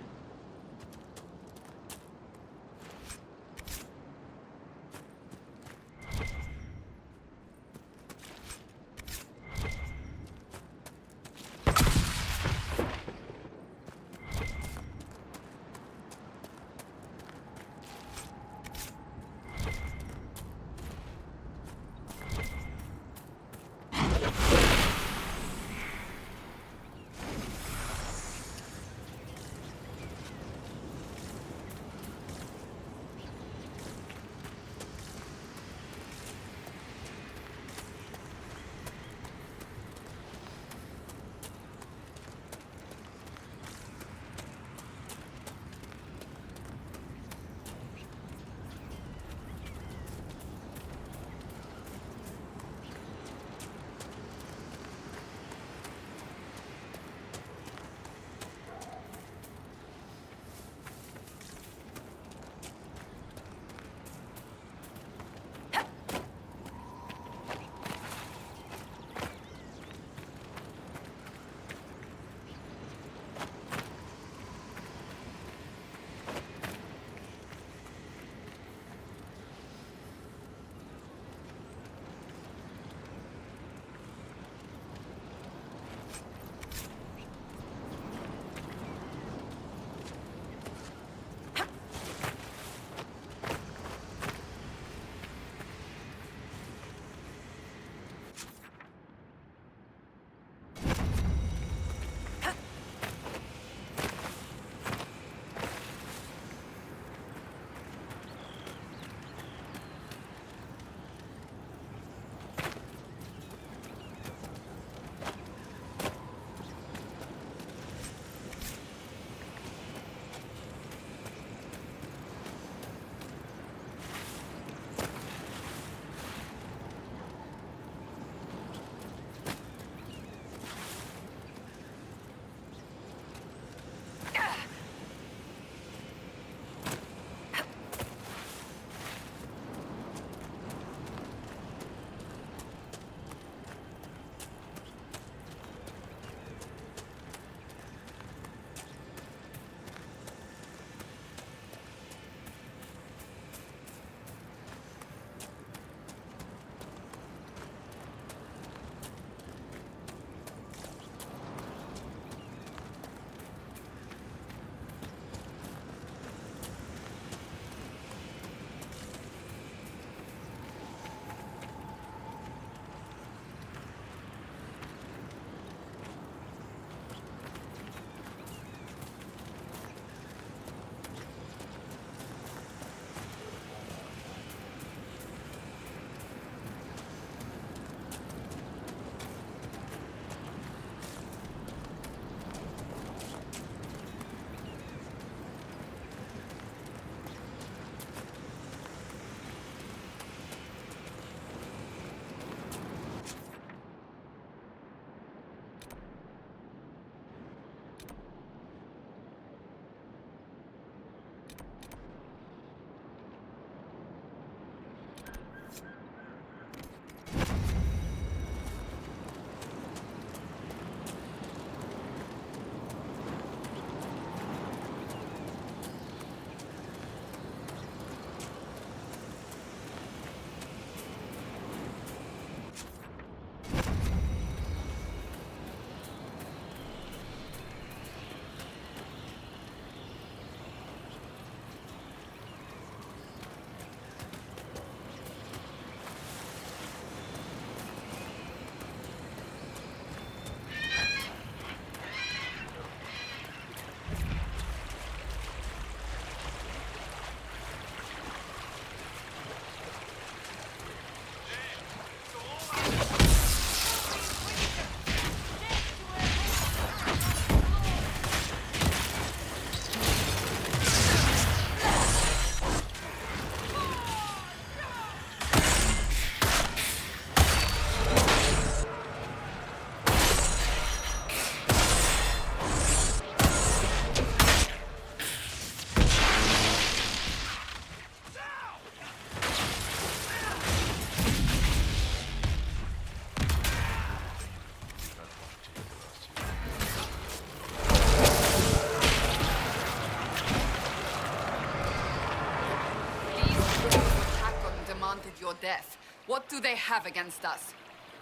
your death. What do they have against us?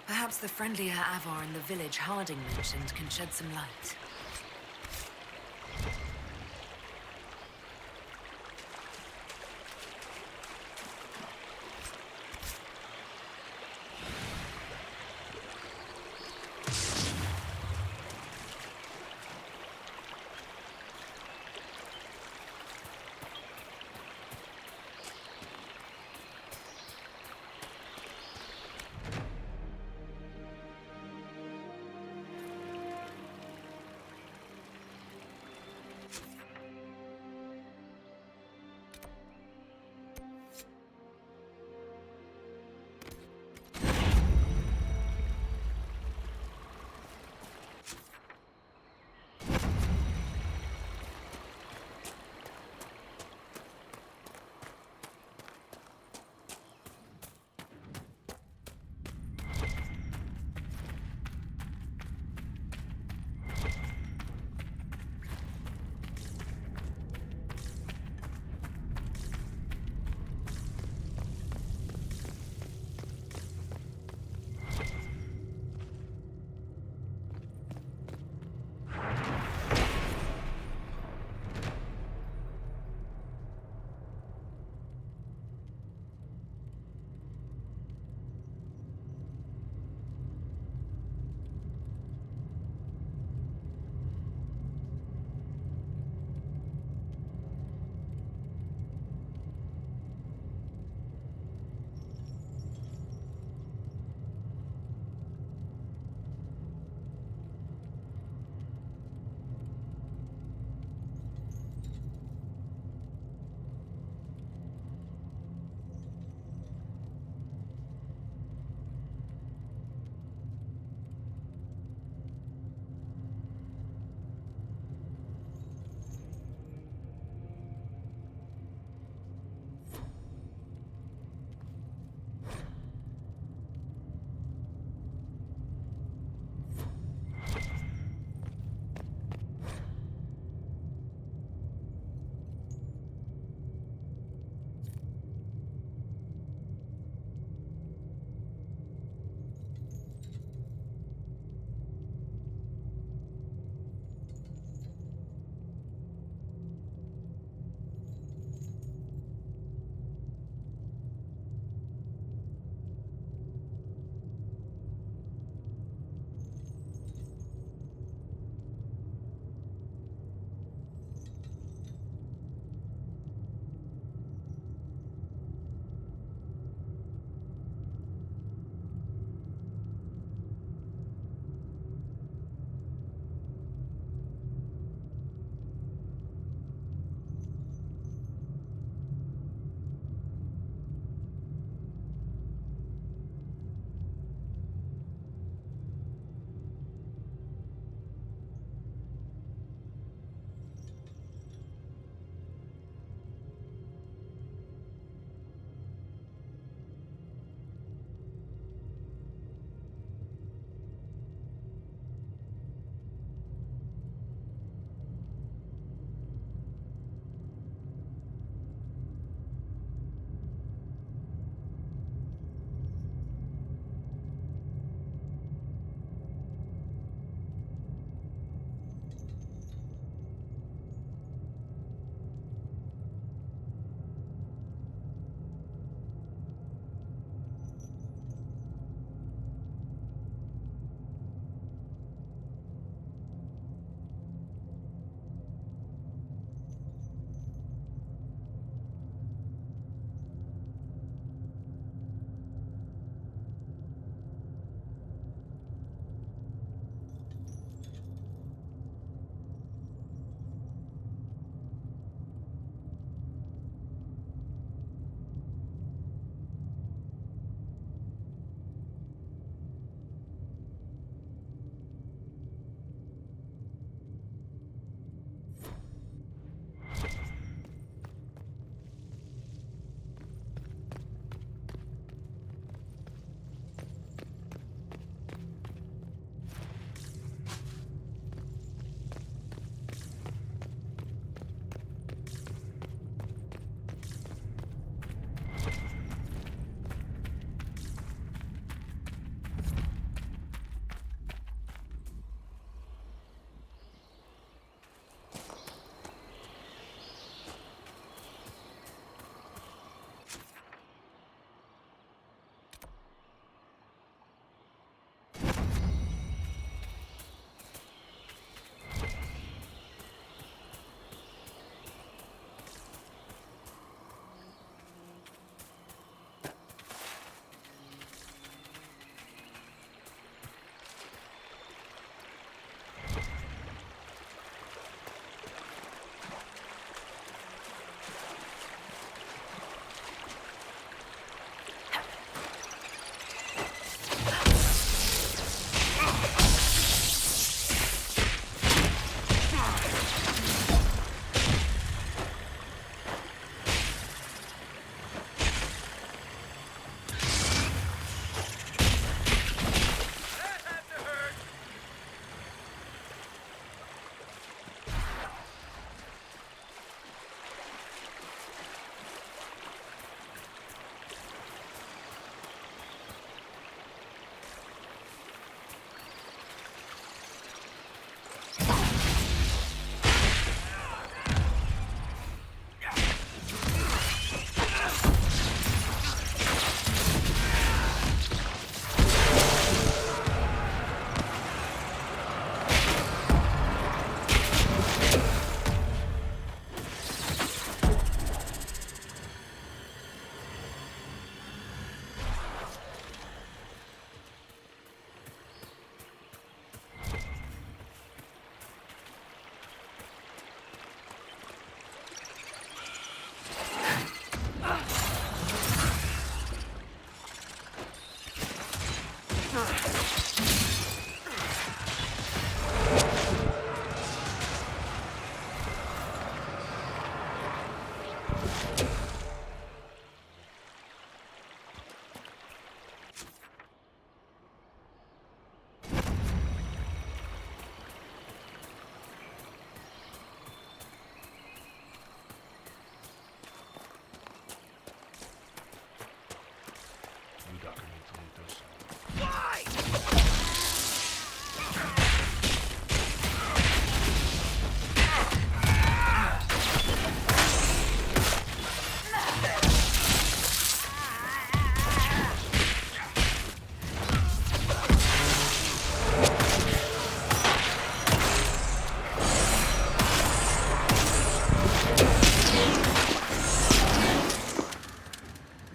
Perhaps the friendlier Avar in the village Harding mentioned can shed some light.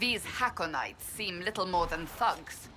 These Hackonites seem little more than thugs.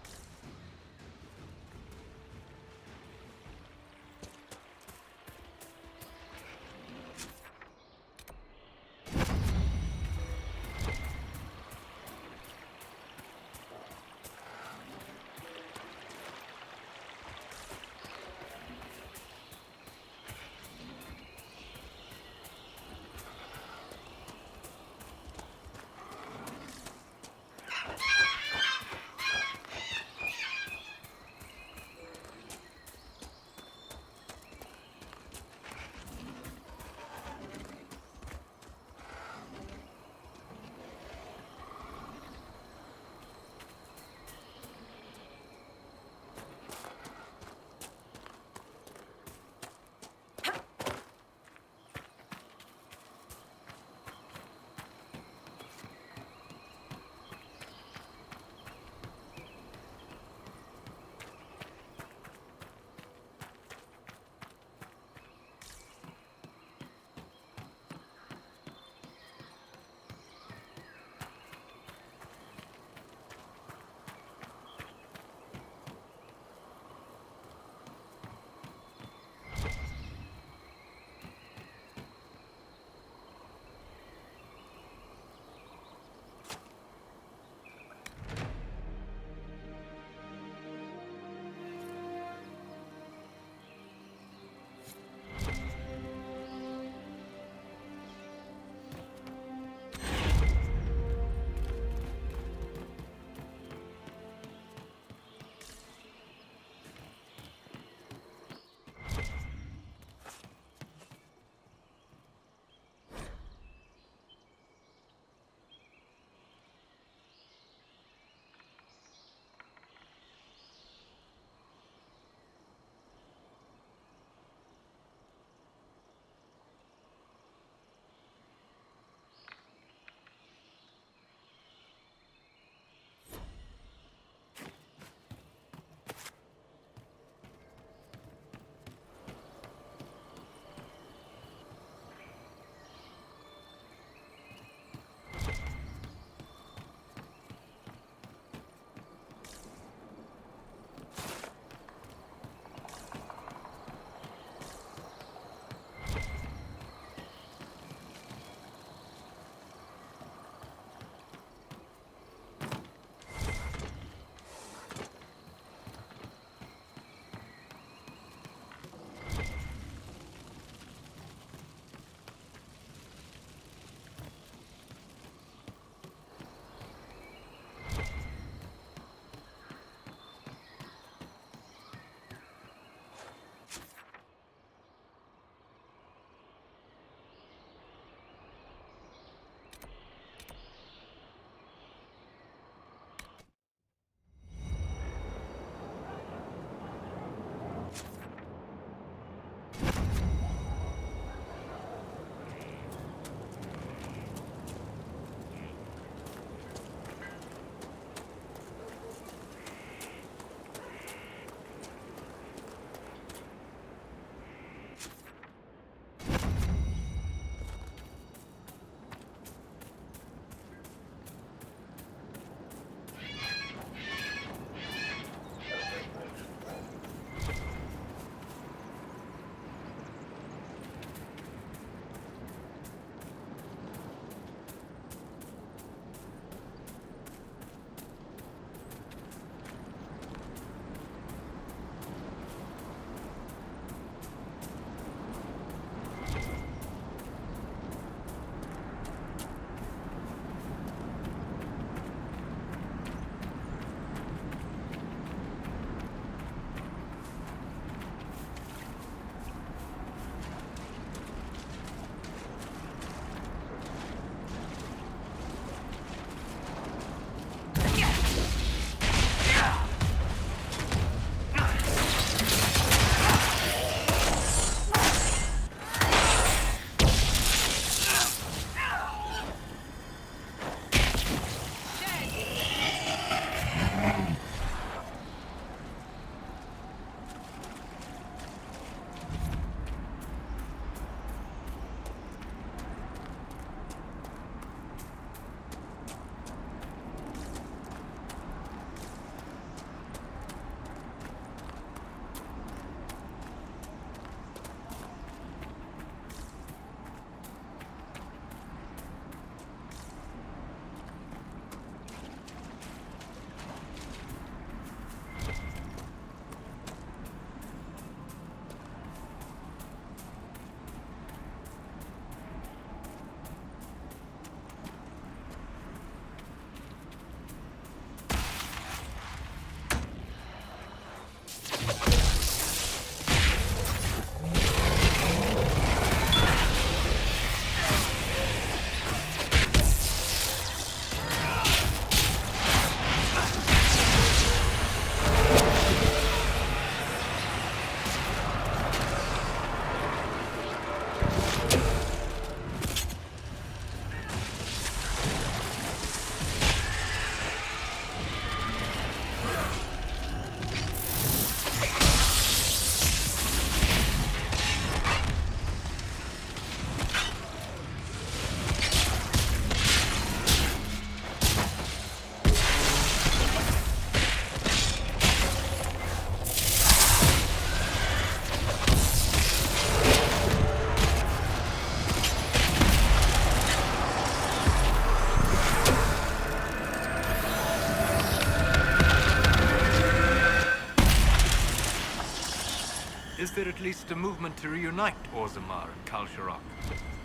there at least a movement to reunite Orzammar and Kalsharok?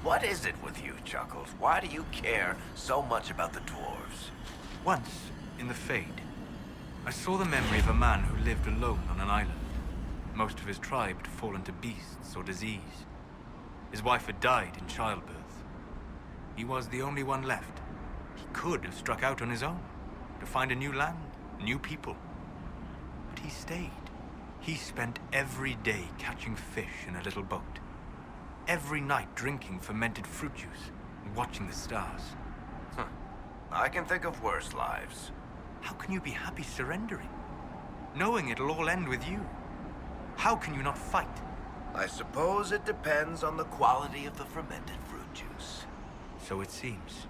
What is it with you, Chuckles? Why do you care so much about the dwarves? Once, in the Fade, I saw the memory of a man who lived alone on an island. Most of his tribe had fallen to beasts or disease. His wife had died in childbirth. He was the only one left. He could have struck out on his own, to find a new land, new people. But he stayed. He spent every day catching fish in a little boat. Every night drinking fermented fruit juice and watching the stars. Huh. I can think of worse lives. How can you be happy surrendering? Knowing it'll all end with you? How can you not fight? I suppose it depends on the quality of the fermented fruit juice. So it seems.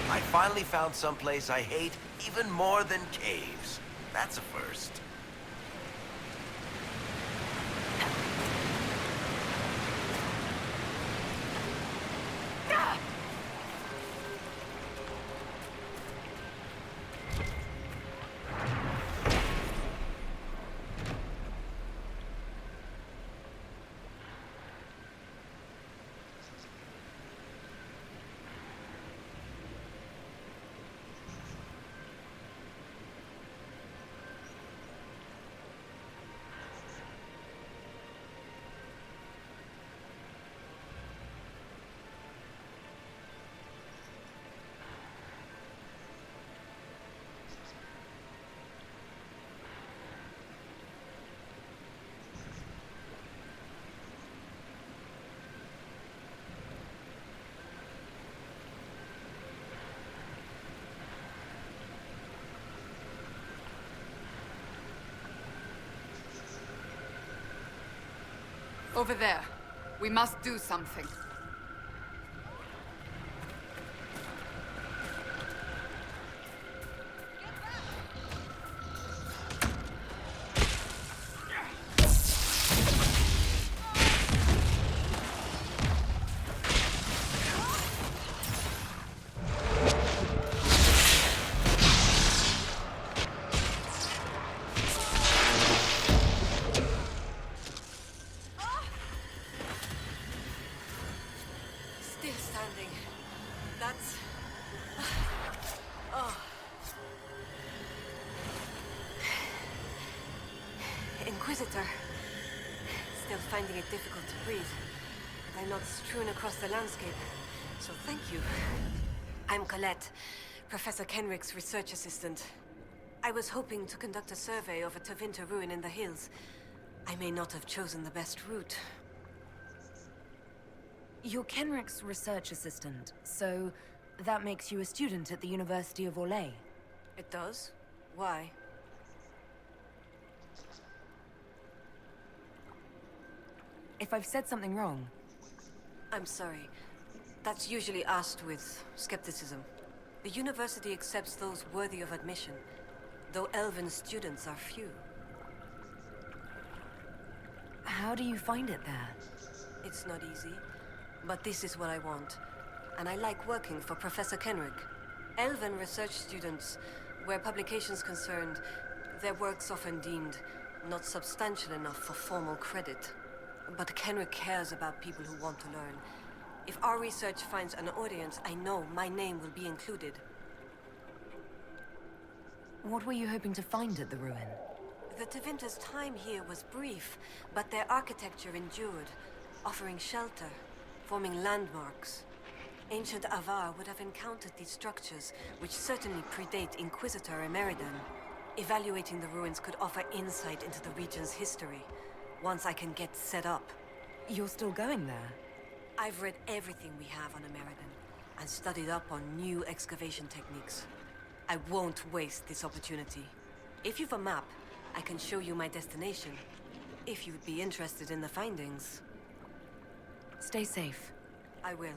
I finally found someplace I hate even more than caves. That's a first. Over there. We must do something. Inquisitor. Still finding it difficult to breathe. But I'm not strewn across the landscape, so thank you. I'm Colette, Professor Kenrick's research assistant. I was hoping to conduct a survey of a Tevinter ruin in the hills. I may not have chosen the best route. You're Kenrick's research assistant, so that makes you a student at the University of Orlais. It does? Why? If I've said something wrong... I'm sorry. That's usually asked with skepticism. The university accepts those worthy of admission, though elven students are few. How do you find it there? It's not easy, but this is what I want. And I like working for Professor Kenrick. Elven research students, where publications concerned, their work's often deemed not substantial enough for formal credit. But Kenrick cares about people who want to learn. If our research finds an audience, I know my name will be included. What were you hoping to find at the ruin? The Tevinter's time here was brief, but their architecture endured, offering shelter, forming landmarks. Ancient Avar would have encountered these structures, which certainly predate Inquisitor Emeridan. Evaluating the ruins could offer insight into the region's history. Once I can get set up. You're still going there? I've read everything we have on Emeridan, and studied up on new excavation techniques. I won't waste this opportunity. If you've a map, I can show you my destination. If you'd be interested in the findings. Stay safe. I will.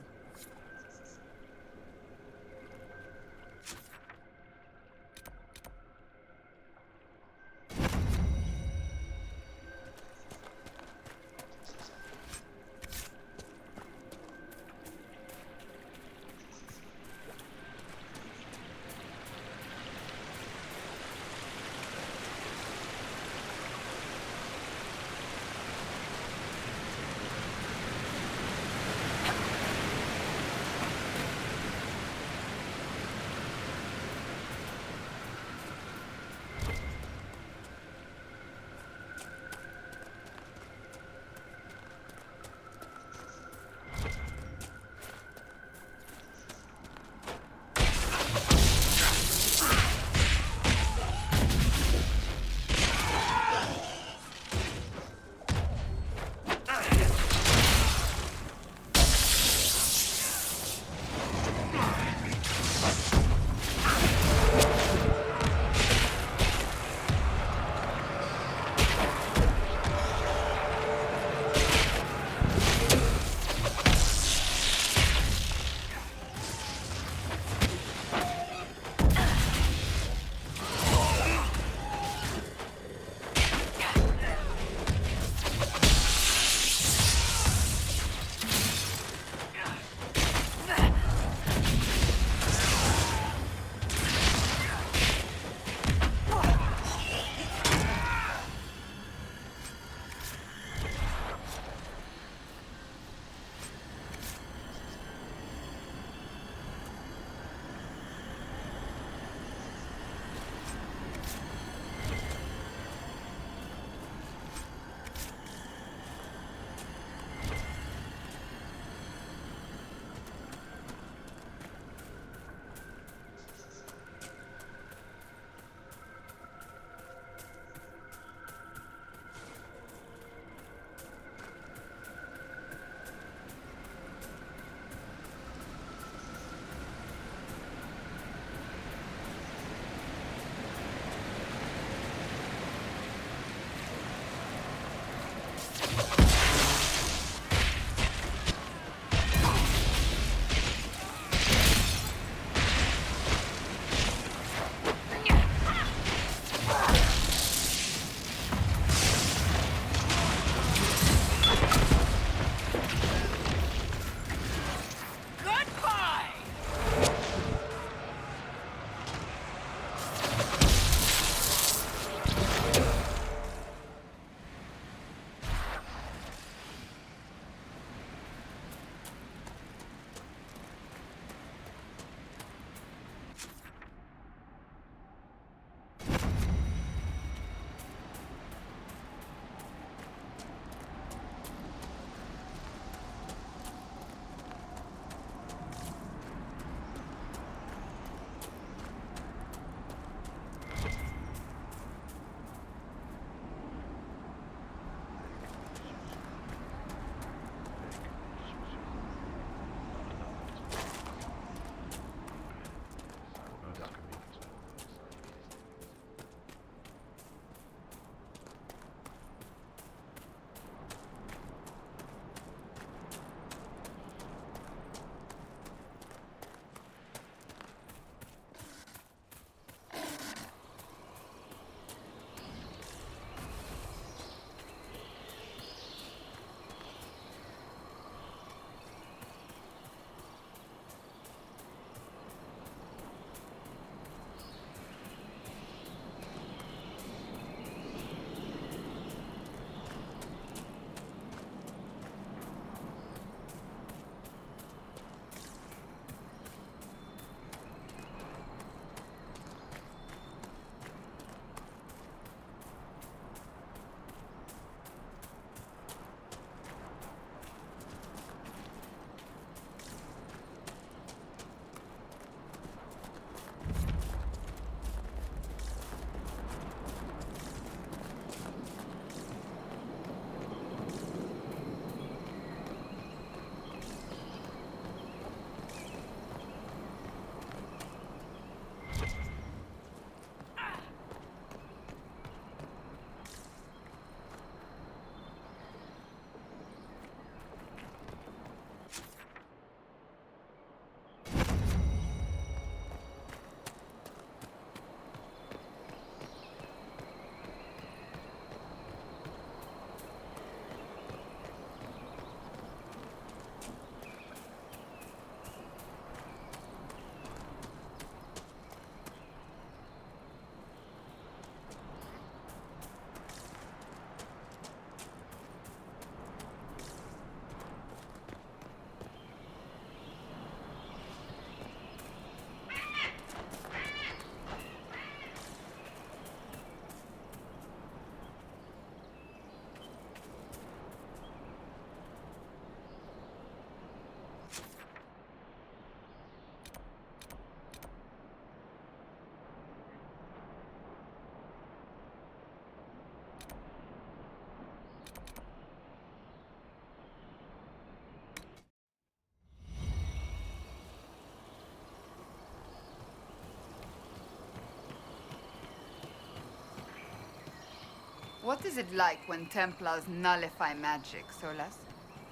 What is it like when Templars nullify magic, Solas?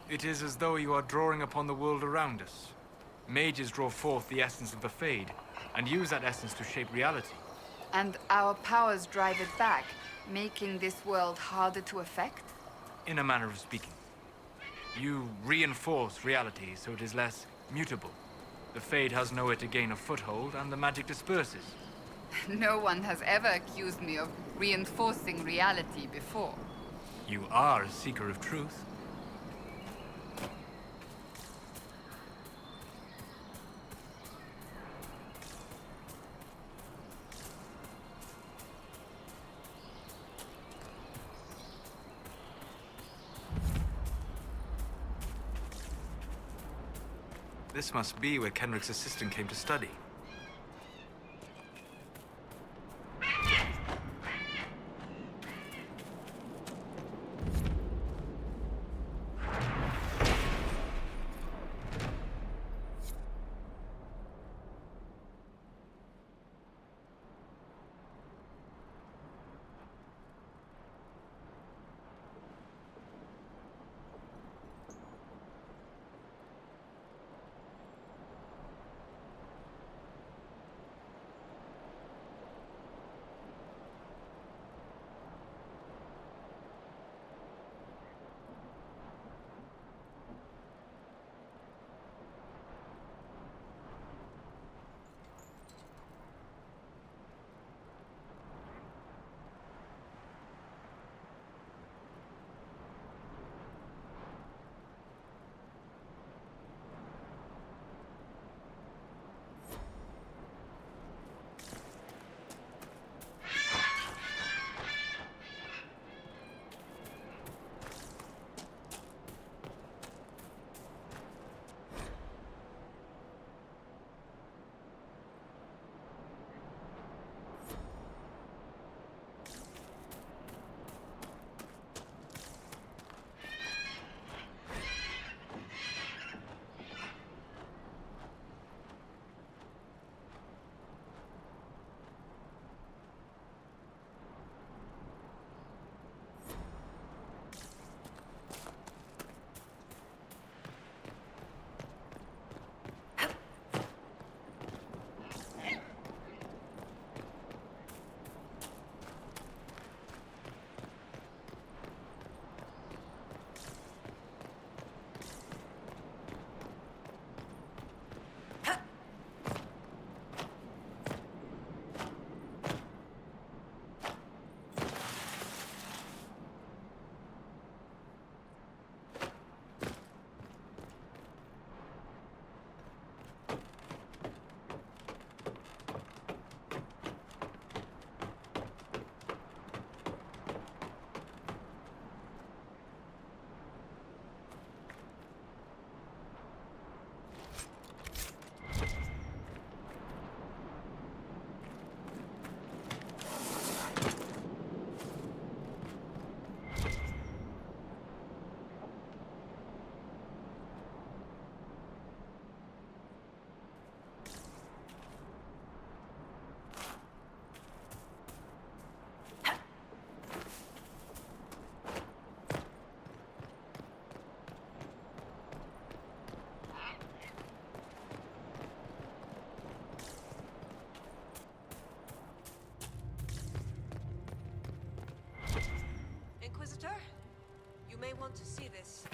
It is as though you are drawing upon the world around us. Mages draw forth the essence of the Fade, and use that essence to shape reality. And our powers drive it back, making this world harder to affect? In a manner of speaking. You reinforce reality so it is less mutable. The Fade has nowhere to gain a foothold, and the magic disperses. No one has ever accused me of reinforcing reality before. You are a seeker of truth. This must be where Kenrick's assistant came to study. Inquisitor, you may want to see this.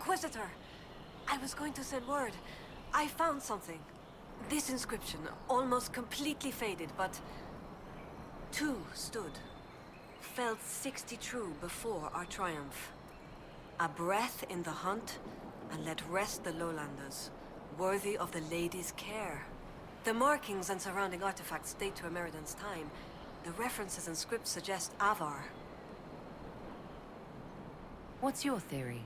Inquisitor! I was going to send word. I found something. This inscription, almost completely faded, but... 2 stood. Felt 60 true before our triumph. A breath in the hunt, and let rest the lowlanders, worthy of the lady's care. The markings and surrounding artifacts date to Emeridan's time. The references and scripts suggest Avar. What's your theory?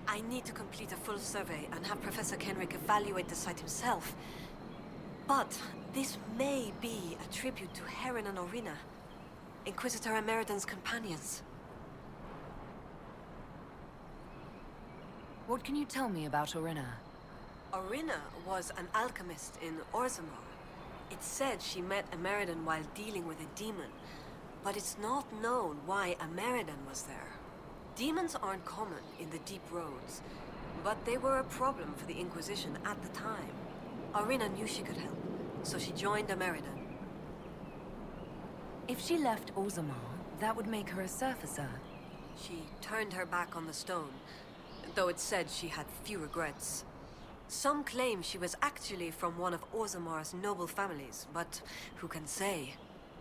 I need to complete a full survey and have Professor Kenrick evaluate the site himself. But this may be a tribute to Heron and Orina, Inquisitor Emeridan's companions. What can you tell me about Orina? Orina was an alchemist in Orzammar. It's said she met Emeridan while dealing with a demon, but it's not known why Emeridan was there. Demons aren't common in the deep roads, but they were a problem for the Inquisition at the time. Orina knew she could help, so she joined Emeridan. If she left Orzammar, that would make her a surfacer. She turned her back on the stone, though it's said she had few regrets. Some claim she was actually from one of Orzammar's noble families, but who can say?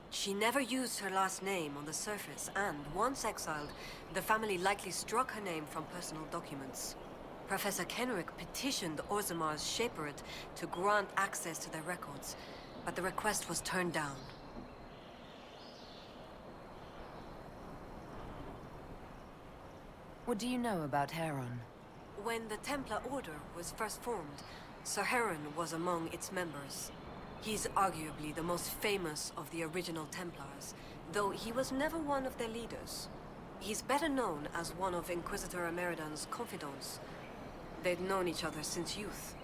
She never used her last name on the surface, and once exiled, the family likely struck her name from personal documents. Professor Kenrick petitioned Orzammar's Shaperate to grant access to their records, but the request was turned down. What do you know about Heron? When the Templar Order was first formed, Sir Heron was among its members. He's arguably the most famous of the original Templars, though he was never one of their leaders. He's better known as one of Inquisitor Emeridan's confidants. They'd known each other since youth.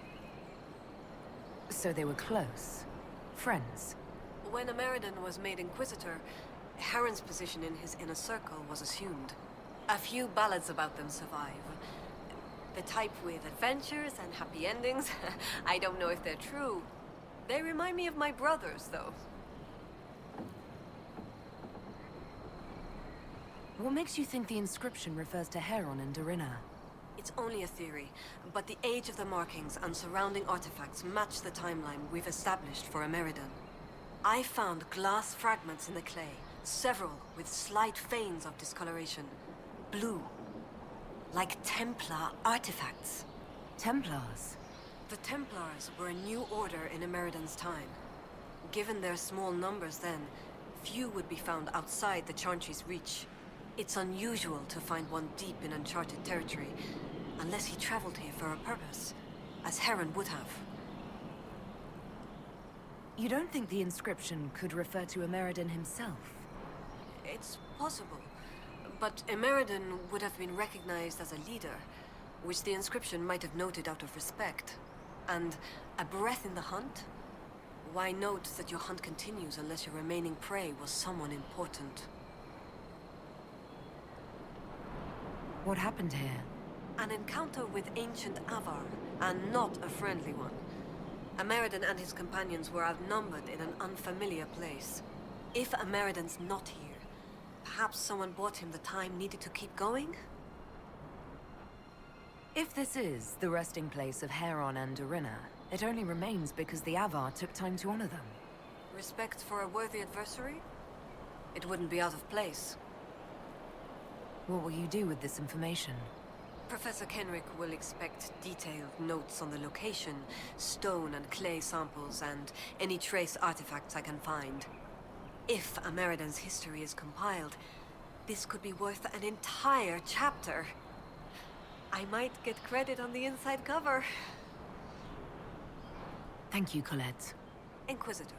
So they were close? Friends? When Emeridan was made Inquisitor, Heron's position in his inner circle was assumed. A few ballads about them survive. The type with adventures and happy endings. I don't know if they're true. They remind me of my brothers, though. What makes you think the inscription refers to Heron and Orina? It's only a theory, but the age of the markings and surrounding artifacts match the timeline we've established for Emeridan. I found glass fragments in the clay, several with slight veins of discoloration. Blue. Like Templar artifacts. Templars? The Templars were a new order in Emeridan's time. Given their small numbers then, few would be found outside the Chantry's reach. It's unusual to find one deep in uncharted territory, unless he traveled here for a purpose, as Heron would have. You don't think the inscription could refer to Emeridan himself? It's possible. But Emeridan would have been recognized as a leader, which the inscription might have noted out of respect. And a breath in the hunt? Why note that your hunt continues unless your remaining prey was someone important? What happened here? An encounter with ancient Avar, and not a friendly one. Emeridan and his companions were outnumbered in an unfamiliar place. If Emeridan's not here, perhaps someone bought him the time needed to keep going? If this is the resting place of Heron and Orina, it only remains because the Avar took time to honor them. Respect for a worthy adversary? It wouldn't be out of place. What will you do with this information? Professor Kenrick will expect detailed notes on the location, stone and clay samples, and any trace artifacts I can find. If Emeridan's history is compiled, this could be worth an entire chapter. I might get credit on the inside cover. Thank you, Colette. Inquisitor.